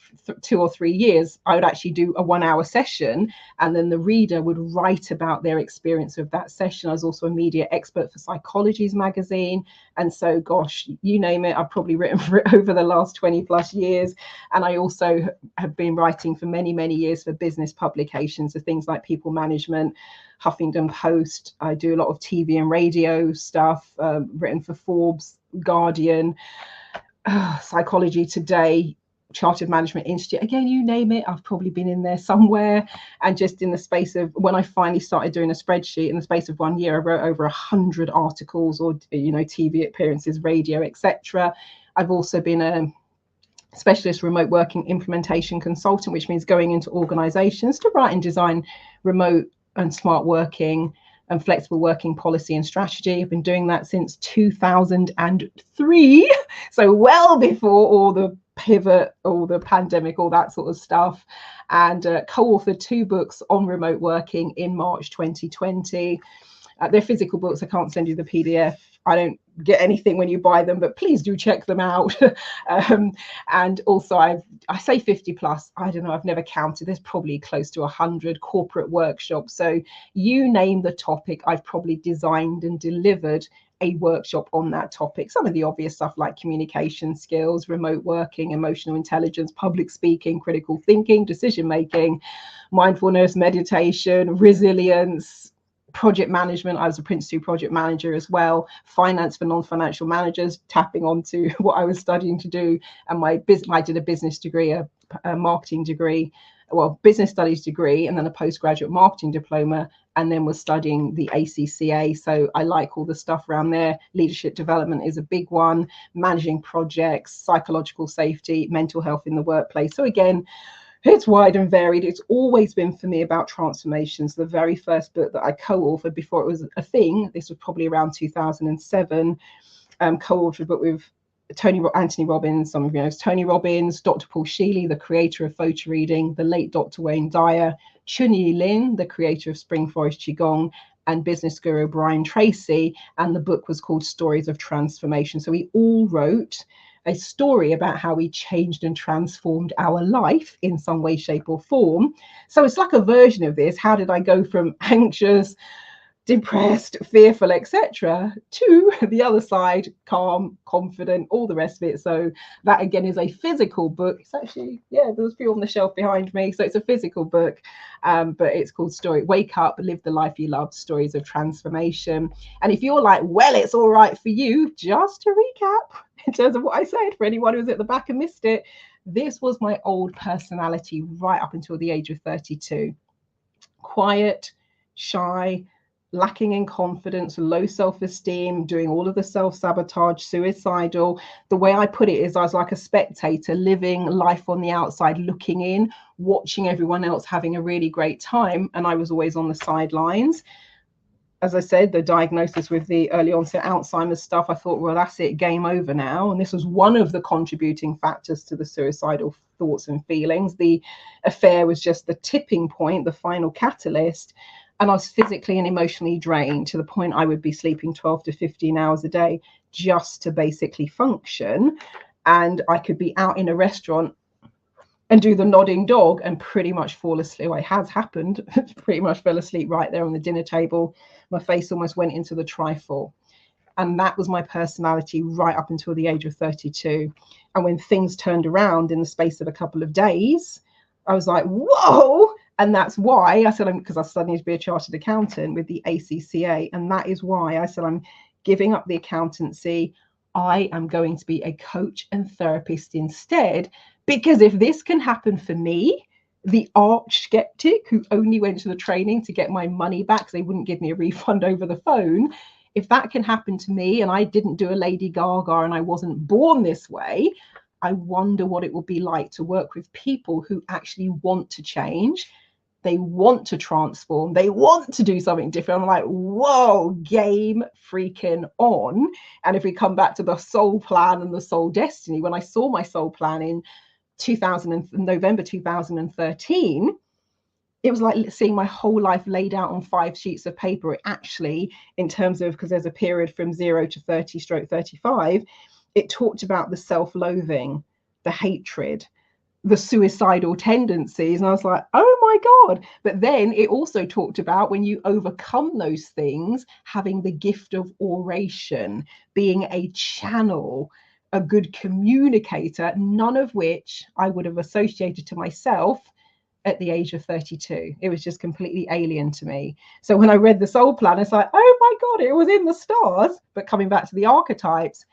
2 or 3 years, I would actually do a 1-hour session, and then the reader would write about their experience of that session. I was also a media expert for Psychology's magazine. And so, gosh, you name it, I've probably written for it over the last 20 plus years. And I also have been writing for many, many years for business publications, so things like People Management, Huffington Post. I do a lot of TV and radio stuff, written for Forbes, Guardian, Psychology Today, Chartered Management Institute. Again, you name it, I've probably been in there somewhere. And just in the space of, when I finally started doing a spreadsheet, in the space of 1 year, I wrote over 100 articles or, you know, TV appearances, radio, etc. I've also been a specialist remote working implementation consultant, which means going into organizations to write and design remote and smart working and flexible working policy and strategy. I've been doing that since 2003, so well before all the pivot, all the pandemic, all that sort of stuff, and co-authored 2 books on remote working in March 2020. They're physical books. I can't send you the PDF. I don't get anything when you buy them, but please do check them out. And also I say 50 plus, I don't know, I've never counted. There's probably close to 100 corporate workshops. So you name the topic, I've probably designed and delivered a workshop on that topic. Some of the obvious stuff like communication skills, remote working, emotional intelligence, public speaking, critical thinking, decision making, mindfulness, meditation, resilience, project management. I was a Prince 2 project manager as well, finance for non-financial managers, tapping onto what I was studying to do. And I did a business degree, a marketing degree, well, business studies degree, and then a postgraduate marketing diploma, and then was studying the ACCA. So I like all the stuff around there. Leadership development is a big one, managing projects, psychological safety, mental health in the workplace. So again, it's wide and varied. It's always been for me about transformations. The very first book that I co-authored before it was a thing, this was probably around 2007, co-authored a book with Anthony Robbins. Some of you know Tony Robbins, Dr. Paul Shealy, the creator of photo reading, the late Dr. Wayne Dyer, Chun-Yi Lin, the creator of Spring Forest Qigong, and business guru Brian Tracy. And the book was called Stories of Transformation. So we all wrote a story about how we changed and transformed our life in some way, shape or form. So it's like a version of this. How did I go from anxious, depressed, fearful, etc., to the other side, calm, confident, all the rest of it? So that again is a physical book. It's actually, yeah, there's a few on the shelf behind me. So it's a physical book, but it's called Wake Up, Live the Life You Love, Stories of Transformation. And if you're like, well, it's all right for you, just to recap in terms of what I said, for anyone who's at the back and missed it, this was my old personality right up until the age of 32. Quiet, shy, lacking in confidence, low self-esteem, doing all of the self-sabotage, suicidal. The way I put it is I was like a spectator, living life on the outside, looking in, watching everyone else having a really great time, and I was always on the sidelines. As I said, the diagnosis with the early onset Alzheimer's stuff, I thought, well, that's it, game over now. And this was one of the contributing factors to the suicidal thoughts and feelings. The affair was just the tipping point, the final catalyst. And I was physically and emotionally drained to the point I would be sleeping 12 to 15 hours a day just to basically function. And I could be out in a restaurant and do the nodding dog and pretty much fall asleep. It has happened, pretty much fell asleep right there on the dinner table. My face almost went into the trifle. And that was my personality right up until the age of 32. And when things turned around in the space of a couple of days, I was like, whoa. And that's why I said, because I studied to be a chartered accountant with the ACCA. And that is why I said, I'm giving up the accountancy. I am going to be a coach and therapist instead. Because if this can happen for me, the arch skeptic who only went to the training to get my money back because they wouldn't give me a refund over the phone, if that can happen to me, and I didn't do a Lady Gaga and I wasn't born this way, I wonder what it will be like to work with people who actually want to change. They want to transform. They want to do something different. I'm like, whoa, game freaking on. And if we come back to the soul plan and the soul destiny, when I saw my soul plan in November 2013, it was like seeing my whole life laid out on 5 sheets of paper. It actually, in terms of, because there's a period from 0 to 30/35, it talked about the self-loathing, the hatred, the suicidal tendencies. And I was like, oh my God. But then it also talked about when you overcome those things, having the gift of oration, being a channel, a good communicator, none of which I would have associated to myself at the age of 32. It was just completely alien to me. So when I read the soul plan, it's like, oh my God, it was in the stars. But coming back to the archetypes,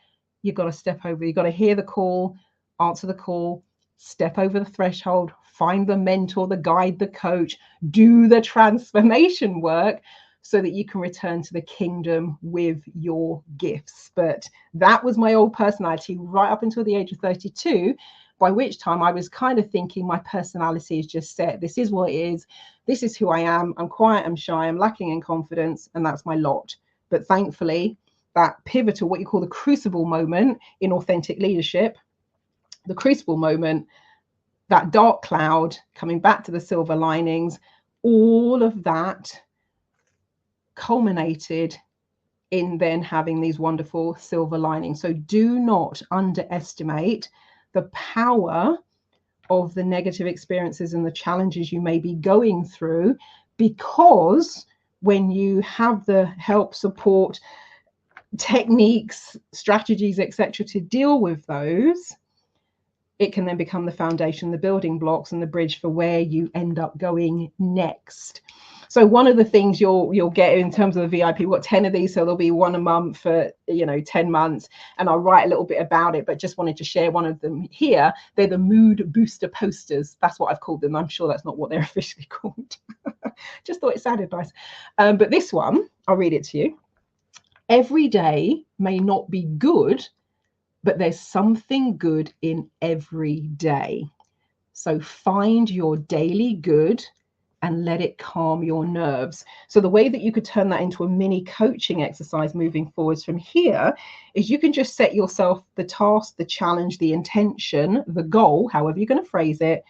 you've got to step over, you've got to hear the call, answer the call, step over the threshold, find the mentor, the guide, the coach, do the transformation work so that you can return to the kingdom with your gifts. But that was my old personality right up until the age of 32, by which time I was kind of thinking my personality is just set. This is what it is. This is who I am. I'm quiet, I'm shy, I'm lacking in confidence, and that's my lot. But thankfully, that pivotal, what you call the crucible moment in authentic leadership, the crucible moment, that dark cloud, coming back to the silver linings, all of that culminated in then having these wonderful silver linings. So do not underestimate the power of the negative experiences and the challenges you may be going through, because when you have the help, support, techniques, strategies, etc., to deal with those, it can then become the foundation, the building blocks, and the bridge for where you end up going next. So one of the things you'll get in terms of the VIP, we've got 10 of these, so there'll be one a month for 10 months, and I'll write a little bit about it, but just wanted to share one of them here. They're the mood booster posters. That's what I've called them. I'm sure that's not what they're officially called. Just thought it sounded nice. But this one, I'll read it to you. Every day may not be good, but there's something good in every day. So find your daily good and let it calm your nerves. So the way that you could turn that into a mini coaching exercise moving forwards from here is you can just set yourself the task, the challenge, the intention, the goal, however you're going to phrase it,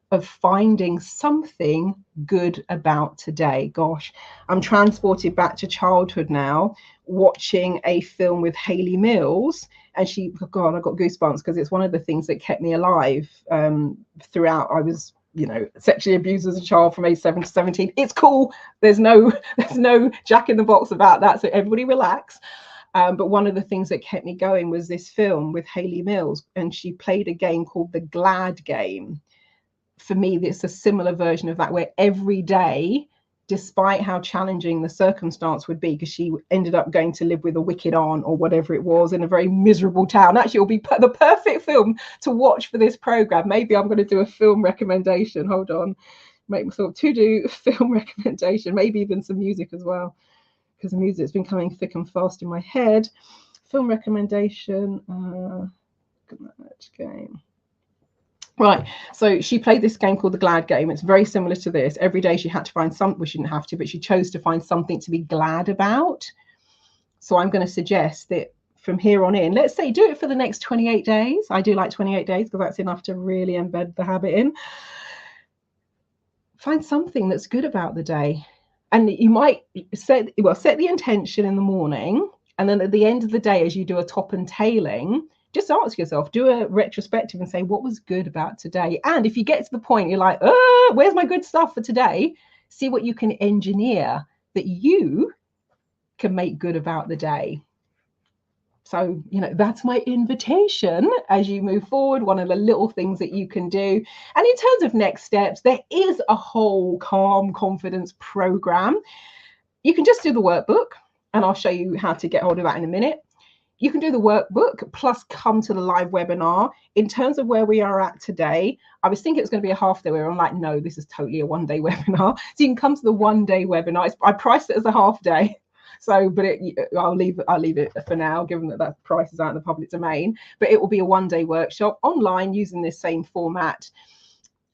of finding something good about today. Gosh, I'm transported back to childhood now, watching a film with Hayley Mills. And God, I got goosebumps because it's one of the things that kept me alive throughout. I was, sexually abused as a child from age 7 to 17. It's cool. There's no jack in the box about that. So everybody relax. But one of the things that kept me going was this film with Hayley Mills, and she played a game called the Glad Game. For me, it's a similar version of that, where every day, despite how challenging the circumstance would be, because she ended up going to live with a wicked aunt or whatever it was in a very miserable town. Actually, it'll be the perfect film to watch for this program. Maybe I'm going to do a film recommendation. Hold on. Make myself to do film recommendation, maybe even some music as well, because the music's been coming thick and fast in my head. Film recommendation. Game. Right, so she played this game called the Glad Game. It's very similar to this. Every day she had to find something. Well, she didn't have to, but she chose to find something to be glad about. So I'm going to suggest that from here on in, let's say do it for the next 28 days. I do like 28 days because that's enough to really embed the habit in. Find something that's good about the day. And you might set the intention in the morning. And then at the end of the day, as you do a top and tailing, just ask yourself, do a retrospective and say, what was good about today? And if you get to the point, you're like, where's my good stuff for today? See what you can engineer that you can make good about the day. So, that's my invitation as you move forward, one of the little things that you can do. And in terms of next steps, there is a whole Calm Confidence program. You can just do the workbook, and I'll show you how to get hold of that in a minute. You can do the workbook plus come to the live webinar. In terms of where we are at today, I was thinking it was going to be a half day webinar. I'm like, no, this is totally a one-day webinar. So you can come to the one-day webinar. I priced it as a half day. So, but I'll leave it for now, given that price is out in the public domain. But it will be a one-day workshop online using this same format.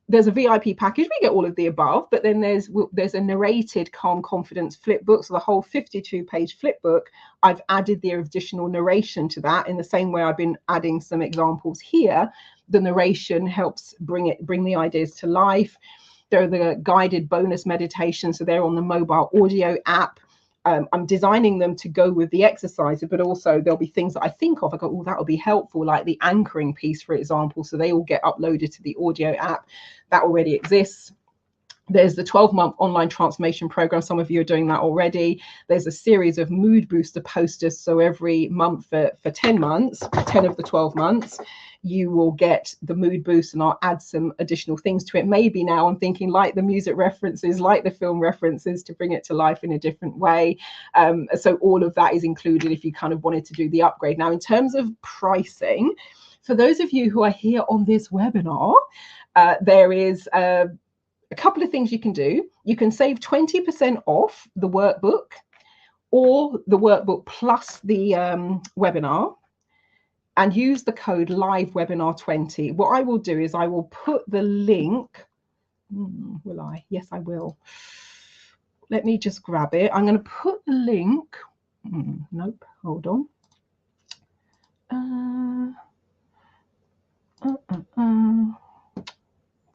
There's a VIP package, we get all of the above, but then there's a narrated Calm Confidence flip book. So the whole 52-page flip book, I've added the additional narration to that in the same way I've been adding some examples here. The narration helps bring the ideas to life. There are the guided bonus meditations, so they're on the mobile audio app. I'm designing them to go with the exercises, but also there'll be things that I think of. I go, oh, that'll be helpful, like the anchoring piece, for example. So they all get uploaded to the audio app that already exists. There's the 12-month online transformation program. Some of you are doing that already. There's a series of mood booster posters. So every month for 10 months, 10 of the 12 months, you will get the mood boost, and I'll add some additional things to it. Maybe now I'm thinking like the music references, like the film references, to bring it to life in a different way. So all of that is included if you kind of wanted to do the upgrade. Now, in terms of pricing, for those of you who are here on this webinar, there is a couple of things you can do. You can save 20% off the workbook, or the workbook plus the webinar, and use the code LiveWebinar20. What I will do is I will put the link. Will I? Yes, I will. Let me just grab it. I'm going to put the link. Nope, hold on.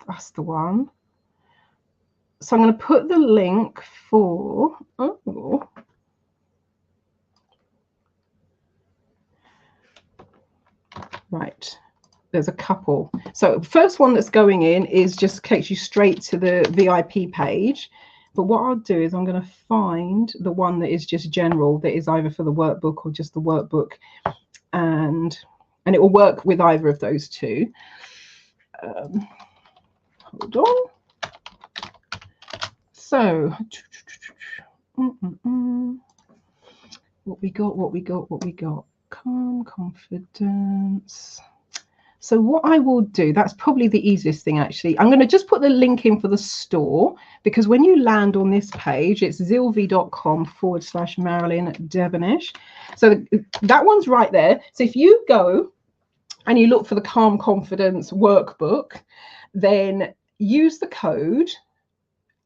That's the one. So I'm going to put the link for, right, there's a couple. So the first one that's going in is just takes you straight to the VIP page. But what I'll do is I'm going to find the one that is just general, that is either for the workbook or just the workbook. And it will work with either of those two. Hold on. So, what we got? Calm Confidence. So what I will do, that's probably the easiest thing actually. I'm going to just put the link in for the store, because when you land on this page, it's zilvi.com/Marilyn Devonish. So that one's right there. So if you go and you look for the Calm Confidence Workbook, then use the code,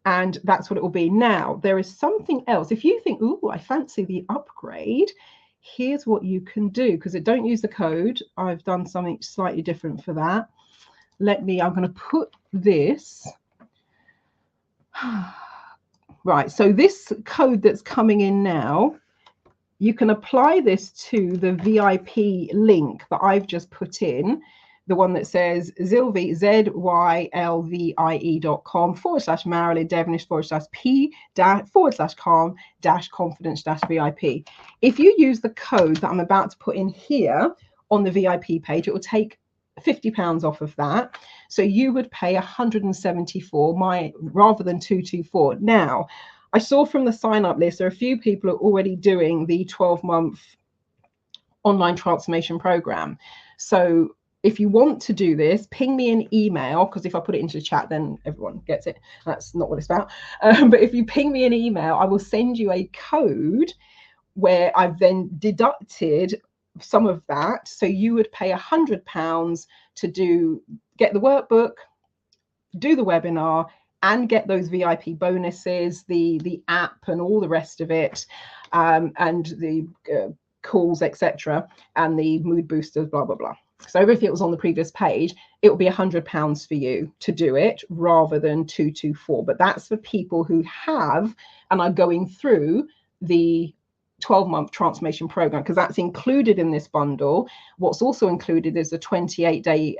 and that's what it will be. Now, there is something else. If you think, ooh, I fancy the upgrade, here's what you can do, because don't use the code. I've done something slightly different for that. I'm going to put this. Right, so this code that's coming in now, you can apply this to the VIP link that I've just put in, the one that says Zilvi, zylvi.com/Marilyn Devonish /P/Calm-Confidence-VIP. If you use the code that I'm about to put in here on the VIP page, it will take £50 off of that. So you would pay 174 rather than 224. Now, I saw from the sign-up list, there are a few people who are already doing the 12-month online transformation program. So if you want to do this, ping me an email, because if I put it into the chat, then everyone gets it. That's not what it's about. But if you ping me an email, I will send you a code where I've then deducted some of that. So you would pay £100 to get the workbook, do the webinar, and get those VIP bonuses, the app and all the rest of it, and the calls, etc., and the mood boosters, blah, blah, blah. So if it was on the previous page, it will be £100 for you to do it rather than 224. But that's for people who have and are going through the 12-month transformation program, because that's included in this bundle. What's also included is a 28-day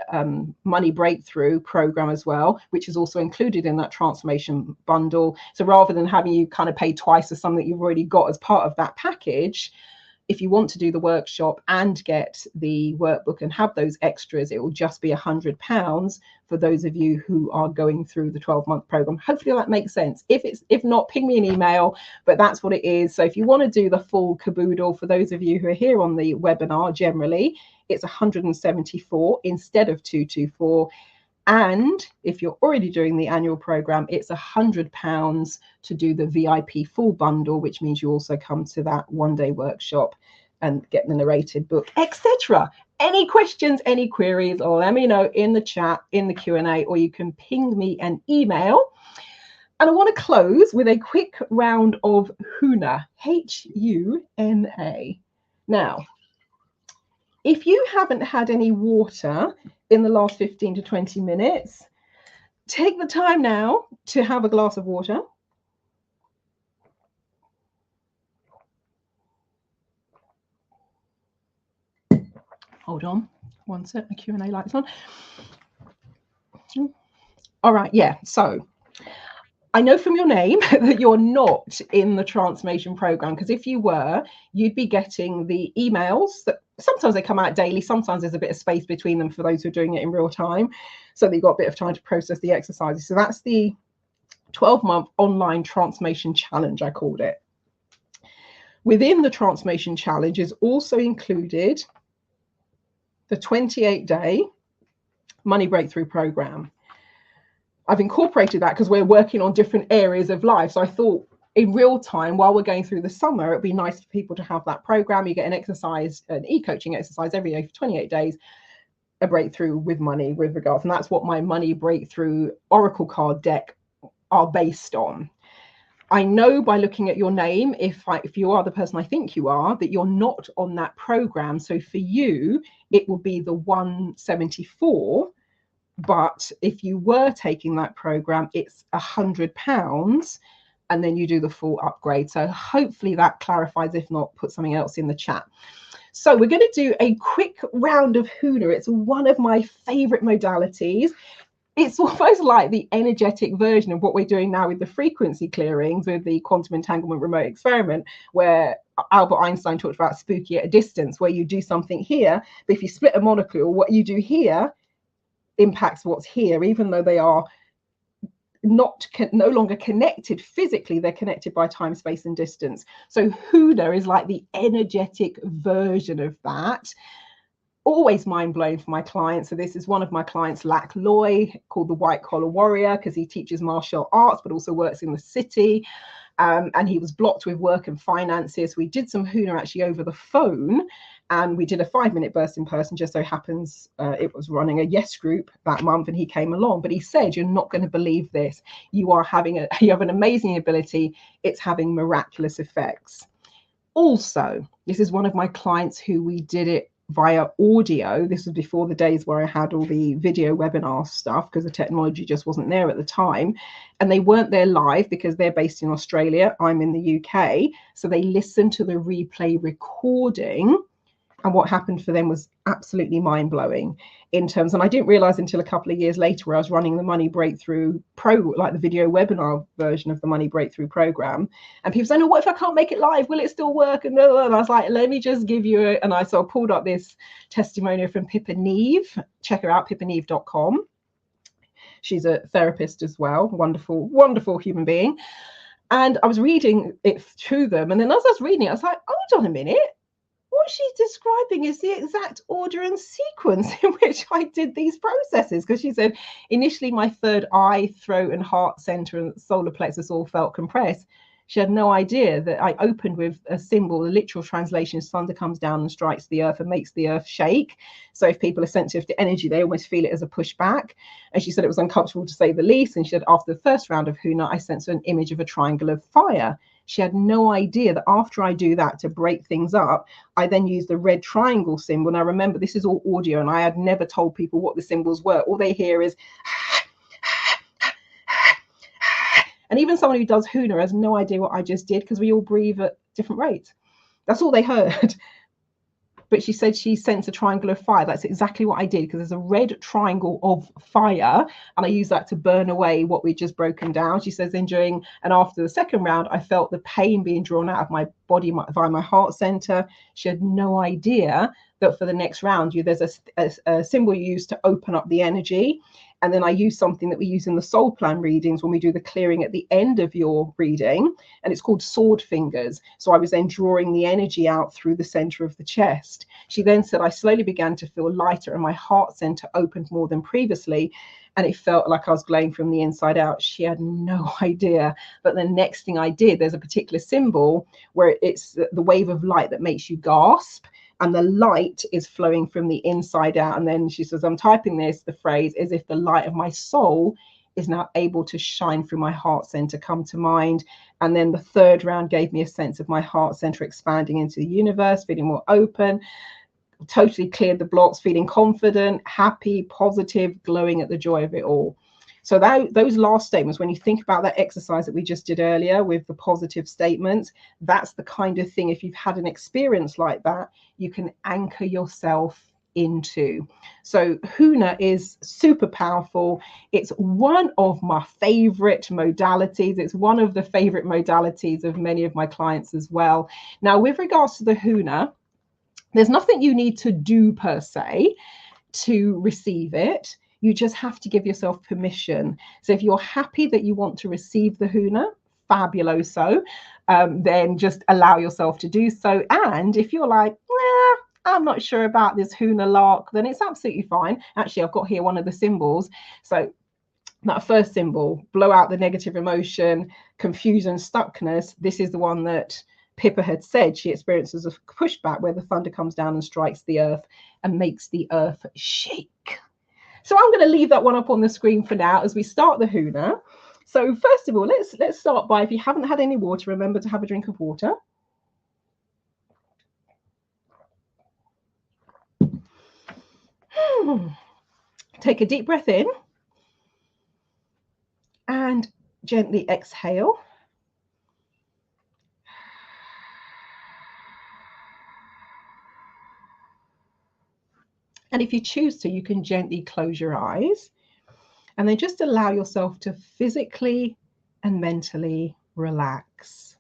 money breakthrough program as well, which is also included in that transformation bundle. So rather than having you kind of pay twice for something you've already got as part of that package, if you want to do the workshop and get the workbook and have those extras, it will just be £100 for those of you who are going through the 12-month program. Hopefully that makes sense. If not, ping me an email, but that's what it is. So if you want to do the full caboodle, for those of you who are here on the webinar, generally it's 174 instead of 224. And if you're already doing the annual program, it's £100 to do the VIP full bundle, which means you also come to that one-day workshop and get the narrated book, etc. Any questions, any queries, or let me know in the chat, in the Q&A, or you can ping me an email. And I want to close with a quick round of Huna, H-U-N-A. Now, if you haven't had any water in the last 15 to 20 minutes, take the time now to have a glass of water. Hold on, one sec, the Q&A light's on. All right, yeah, so I know from your name that you're not in the transformation program, because if you were, you'd be getting the emails that sometimes they come out daily, sometimes there's a bit of space between them for those who are doing it in real time, so that you've got a bit of time to process the exercises. So that's the 12-month online transformation challenge, I called it. Within the transformation challenge is also included the 28-day money breakthrough program. I've incorporated that because we're working on different areas of life. So I thought in real time, while we're going through the summer, it'd be nice for people to have that program. You get an exercise, an e-coaching exercise every day for 28 days, a breakthrough with money with regards. And that's what my money breakthrough Oracle card deck are based on. I know by looking at your name, if you are the person I think you are, that you're not on that program. So for you, it will be the 174. But if you were taking that program, it's £100, and then you do the full upgrade. So hopefully that clarifies. If not, put something else in the chat. So we're going to do a quick round of Huna. It's one of my favorite modalities. It's almost like the energetic version of what we're doing now with the frequency clearings with the quantum entanglement remote experiment, where Albert Einstein talked about spooky at a distance, where you do something here, but if you split a molecule, what you do here impacts what's here, even though they are no longer connected physically, they're connected by time, space, and distance. So Huna is like the energetic version of that. Always mind blowing for my clients. So this is one of my clients, Lack Loy, called the White Collar Warrior, because he teaches martial arts but also works in the city. And he was blocked with work and finances. We did some Huna actually over the phone, and we did a 5-minute burst in person. Just so happens it was running a Yes group that month, and he came along. But he said, "You're not going to believe this. You have an amazing ability. It's having miraculous effects." Also, this is one of my clients who we did it via audio. This was before the days where I had all the video webinar stuff, because the technology just wasn't there at the time, and they weren't there live because they're based in Australia, I'm in the UK. So they listened to the replay recording, and what happened for them was absolutely mind-blowing in terms, and I didn't realize until a couple of years later, where I was running the Money Breakthrough like the video webinar version of the Money Breakthrough program, and people saying, "Oh, what if I can't make it live? Will it still work?" And I was like, let me just give you and I pulled up this testimonial from Pippa Neve. Check her out, pippaneve.com. She's a therapist as well, wonderful, wonderful human being. And I was reading it to them, and then as I was reading it, I was like, hold on a minute. What she's describing is the exact order and sequence in which I did these processes. Because she said, initially my third eye, throat and heart center and solar plexus all felt compressed. She had no idea that I opened with a symbol. The literal translation is thunder comes down and strikes the earth and makes the earth shake. So if people are sensitive to energy, they almost feel it as a pushback. And she said it was uncomfortable to say the least. And she said after the first round of Huna, I sensed an image of a triangle of fire. She had no idea that after I do that to break things up, I then use the red triangle symbol. Now remember, this is all audio, and I had never told people what the symbols were. All they hear is and even someone who does Huna has no idea what I just did, because we all breathe at different rates. That's all they heard. But she said she sensed a triangle of fire. That's exactly what I did, because there's a red triangle of fire, and I use that to burn away what we'd just broken down. She says then during and after the second round, I felt the pain being drawn out of my body via my heart center. She had no idea that for the next round, there's a symbol you use to open up the energy. And then I use something that we use in the soul plan readings when we do the clearing at the end of your reading, and it's called sword fingers. So I was then drawing the energy out through the center of the chest. She then said, I slowly began to feel lighter and my heart center opened more than previously. And it felt like I was glowing from the inside out. She had no idea. But the next thing I did, there's a particular symbol where it's the wave of light that makes you gasp. And the light is flowing from the inside out. And then she says, I'm typing this, the phrase, as if the light of my soul is now able to shine through my heart center, come to mind. And then the third round gave me a sense of my heart center expanding into the universe, feeling more open, totally cleared the blocks, feeling confident, happy, positive, glowing at the joy of it all. So those last statements, when you think about that exercise that we just did earlier with the positive statements, that's the kind of thing, if you've had an experience like that, you can anchor yourself into. So Huna is super powerful. It's one of my favorite modalities. It's one of the favorite modalities of many of my clients as well. Now, with regards to the Huna, there's nothing you need to do per se to receive it. You just have to give yourself permission. So if you're happy that you want to receive the Huna, fabuloso, then just allow yourself to do so. And if you're like, I'm not sure about this Huna lark, then it's absolutely fine. Actually, I've got here one of the symbols. So that first symbol, blow out the negative emotion, confusion, stuckness. This is the one that Pippa had said she experiences a pushback where the thunder comes down and strikes the earth and makes the earth shake. So I'm going to leave that one up on the screen for now as we start the Huna. So first of all, let's start by, if you haven't had any water, remember to have a drink of water. Take a deep breath in and gently exhale. And if you choose to, you can gently close your eyes and then just allow yourself to physically and mentally relax.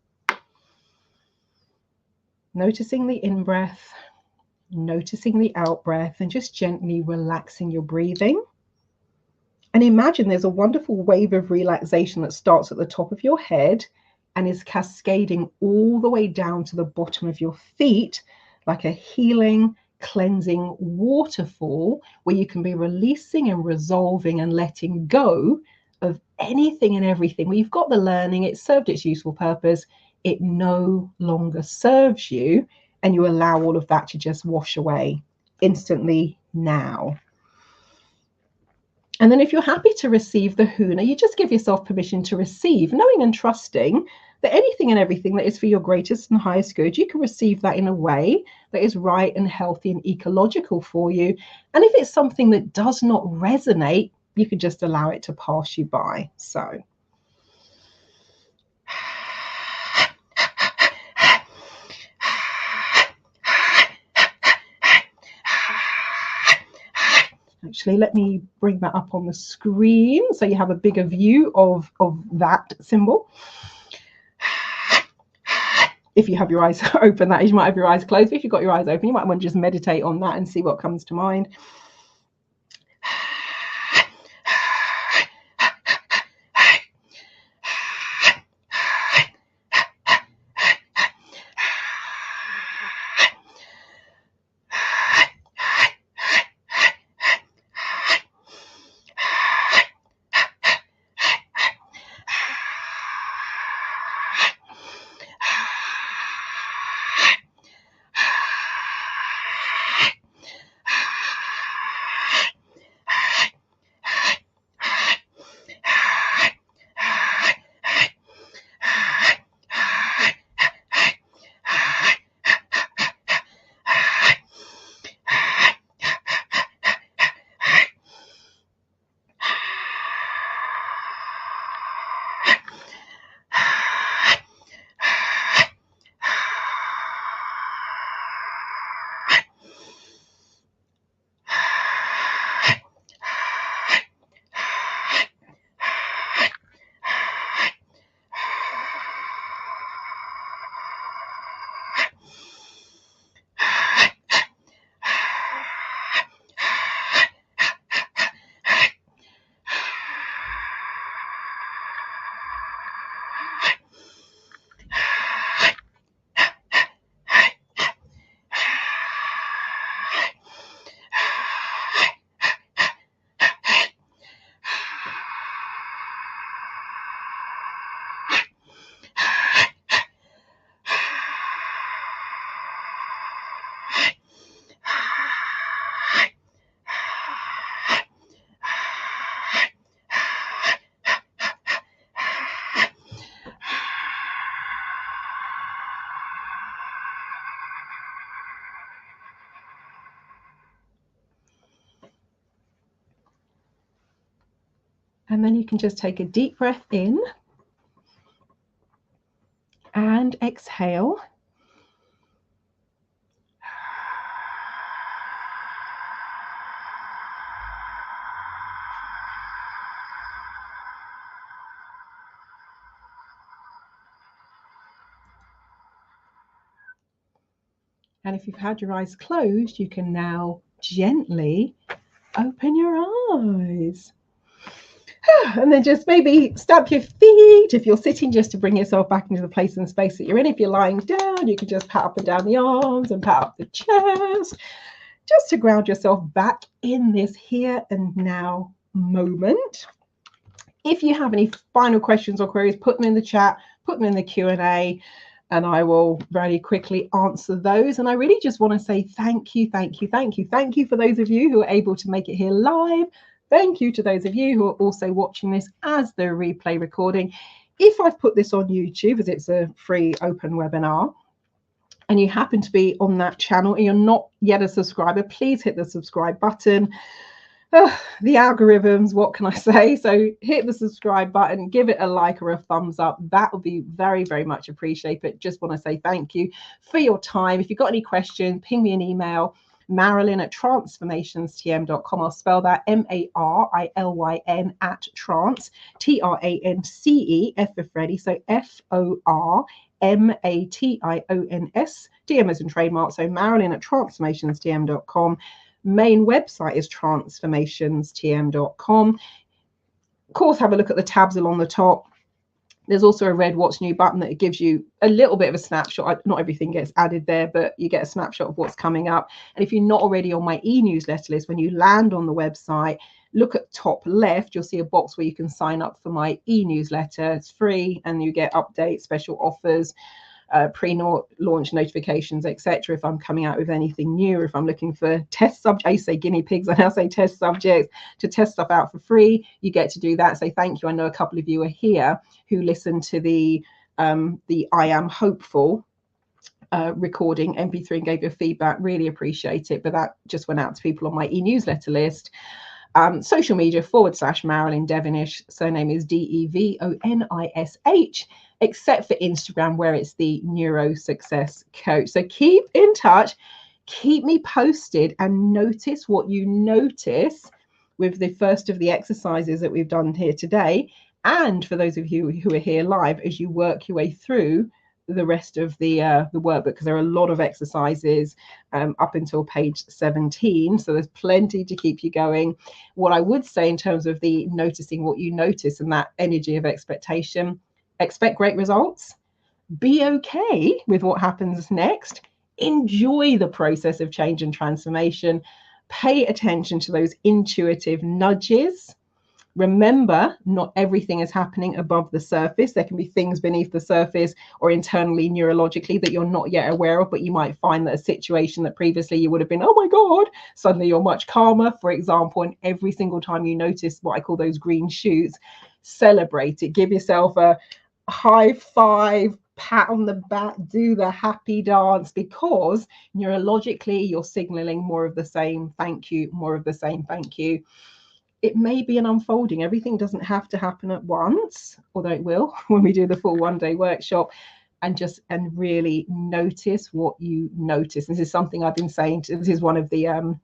Noticing the in-breath, noticing the out-breath, and just gently relaxing your breathing. And imagine there's a wonderful wave of relaxation that starts at the top of your head and is cascading all the way down to the bottom of your feet, like a healing, cleansing waterfall where you can be releasing and resolving and letting go of anything and everything. Well, you've got the learning, it served its useful purpose, it no longer serves you, and you allow all of that to just wash away instantly now. And then if you're happy to receive the Huna, you just give yourself permission to receive, knowing and trusting that anything and everything that is for your greatest and highest good, you can receive that in a way that is right and healthy and ecological for you. And if it's something that does not resonate, you can just allow it to pass you by. So actually, let me bring that up on the screen so you have a bigger view of that symbol. If you have your eyes open, that is, you might have your eyes closed. But if you've got your eyes open, you might want to just meditate on that and see what comes to mind. And then you can just take a deep breath in and exhale. And if you've had your eyes closed, you can now gently open your eyes. And then just maybe stamp your feet if you're sitting, just to bring yourself back into the place and space that you're in. If you're lying down, you can just pat up and down the arms and pat up the chest, just to ground yourself back in this here and now moment. If you have any final questions or queries, put them in the chat, put them in the Q&A, and I will very quickly answer those. And I really just want to say thank you, thank you, thank you. Thank you for those of you who are able to make it here live. Thank you to those of you who are also watching this as the replay recording. If I've put this on YouTube, as it's a free open webinar, and you happen to be on that channel and you're not yet a subscriber, please hit the subscribe button. The algorithms, what can I say? So hit the subscribe button, give it a like or a thumbs up. That would be very, very much appreciated. Just want to say thank you for your time. If you've got any questions, ping me an email, Marilyn@transformationstm.com. I'll spell that Marilyn @trance, TRANCE, F for Freddy, so FORMATIONS, DM as in trademark, so Marilyn@transformationstm.com. Main website is transformationstm.com. Of course, have a look at the tabs along the top. There's also a red what's new button that gives you a little bit of a snapshot. Not everything gets added there, but you get a snapshot of what's coming up. And if you're not already on my e-newsletter list, when you land on the website, look at top left, you'll see a box where you can sign up for my e-newsletter. It's free and you get updates, special offers, pre-launch notifications, etc. If I'm coming out with anything new, or if I'm looking for test subjects, I say guinea pigs, I now say test subjects, to test stuff out for free, you get to do that. So thank you. I know a couple of you are here who listened to the I Am Hopeful recording MP3 and gave your feedback. Really appreciate it. But that just went out to people on my e-newsletter list. Social media / Marilyn Devonish, surname is Devonish, except for Instagram, where it's the Neuro Success Coach. So keep in touch, keep me posted, and notice what you notice with the first of the exercises that we've done here today. And for those of you who are here live, as you work your way through the rest of the workbook, because there are a lot of exercises up until page 17, so there's plenty to keep you going. What I would say in terms of the noticing what you notice and that energy of expectation, expect great results, be okay with what happens next, enjoy the process of change and transformation, pay attention to those intuitive nudges. Remember, not everything is happening above the surface. There can be things beneath the surface or internally neurologically that you're not yet aware of, but you might find that a situation that previously you would have been, oh my God, suddenly you're much calmer, for example. And every single time you notice what I call those green shoots, celebrate it. Give yourself a high five, pat on the back, do the happy dance, because neurologically you're signaling more of the same thank you, more of the same thank you. It may be an unfolding. Everything doesn't have to happen at once, although it will when we do the full one-day workshop. And really notice what you notice. This is something I've been saying. This is one of the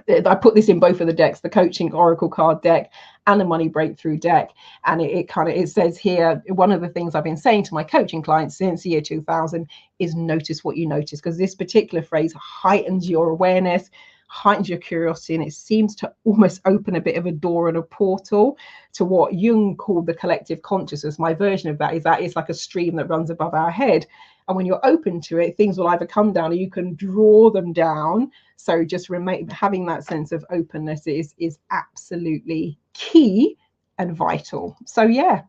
I put this in both of the decks, the coaching oracle card deck and the money breakthrough deck. And it says here, one of the things I've been saying to my coaching clients since the year 2000 is notice what you notice, because this particular phrase heightens your awareness, heightens your curiosity, and it seems to almost open a bit of a door and a portal to what Jung called the collective consciousness. My version of that is that it's like a stream that runs above our head, and when you're open to it, things will either come down or you can draw them down. So just having that sense of openness is absolutely key and vital. So yeah,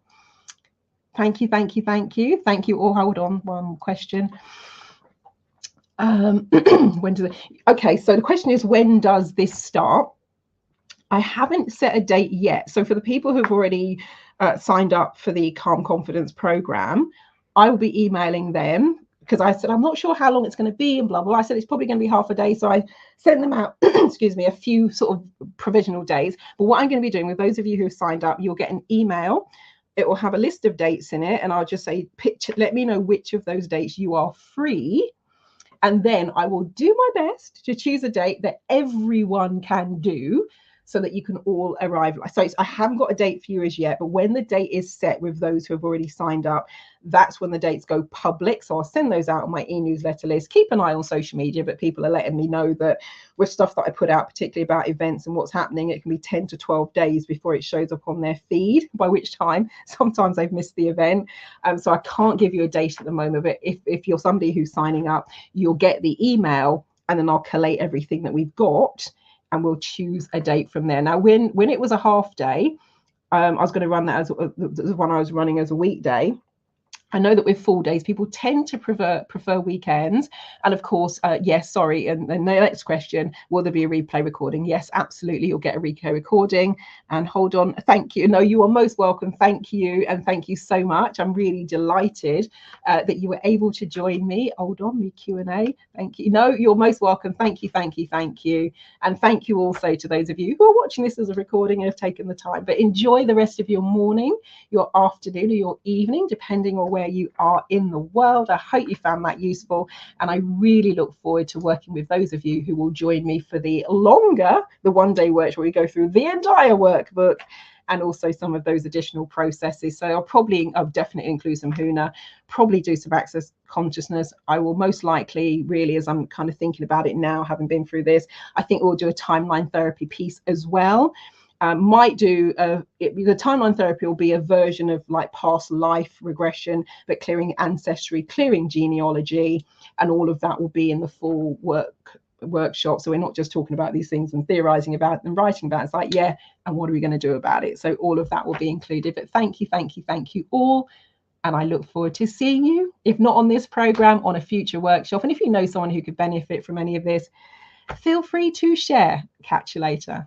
thank you all. Hold on, one question. Okay, so the question is, when does this start? I haven't set a date yet. So for the people who've already signed up for the Calm Confidence program, I will be emailing them because I said, I'm not sure how long it's going to be and blah, blah. I said, it's probably going to be half a day. So I sent them out, excuse me, a few sort of provisional days. But what I'm going to be doing with those of you who have signed up, you'll get an email. It will have a list of dates in it. And I'll just say, let me know which of those dates you are free. And then I will do my best to choose a date that everyone can do so that you can all arrive. So I haven't got a date for you as yet, but when the date is set with those who have already signed up, that's when the dates go public. So I'll send those out on my e-newsletter list. Keep an eye on social media, but people are letting me know that with stuff that I put out, particularly about events and what's happening, it can be 10 to 12 days before it shows up on their feed, by which time sometimes they've missed the event. So I can't give you a date at the moment, but if you're somebody who's signing up, you'll get the email and then I'll collate everything that we've got and we'll choose a date from there. Now, when it was a half day, I was going to run that as the one I was running as a weekday. I know that with full days, people tend to prefer weekends. And of course, yes, sorry. And the next question, will there be a replay recording? Yes, absolutely. You'll get a replay recording. And hold on. Thank you. No, you are most welcome. Thank you. And thank you so much. I'm really delighted that you were able to join me. Hold on, me Q&A. Thank you. No, you're most welcome. Thank you. Thank you. Thank you. And thank you also to those of you who are watching this as a recording and have taken the time. But enjoy the rest of your morning, your afternoon, or your evening, depending on where you are in the world. I hope you found that useful, and I really look forward to working with those of you who will join me for the one-day workshop where we go through the entire workbook and also some of those additional processes. So I'll definitely include some Huna, probably do some access consciousness. I will most likely, really, as I'm kind of thinking about it now, having been through this, I think we'll do a timeline therapy piece as well. Might do the timeline therapy will be a version of like past life regression, but clearing ancestry, clearing genealogy, and all of that will be in the full workshop. So we're not just talking about these things and theorizing about and writing about it. It's like, yeah, and what are we going to do about it? So all of that will be included. But thank you all. And I look forward to seeing you, if not on this program, on a future workshop. And if you know someone who could benefit from any of this, feel free to share. Catch you later.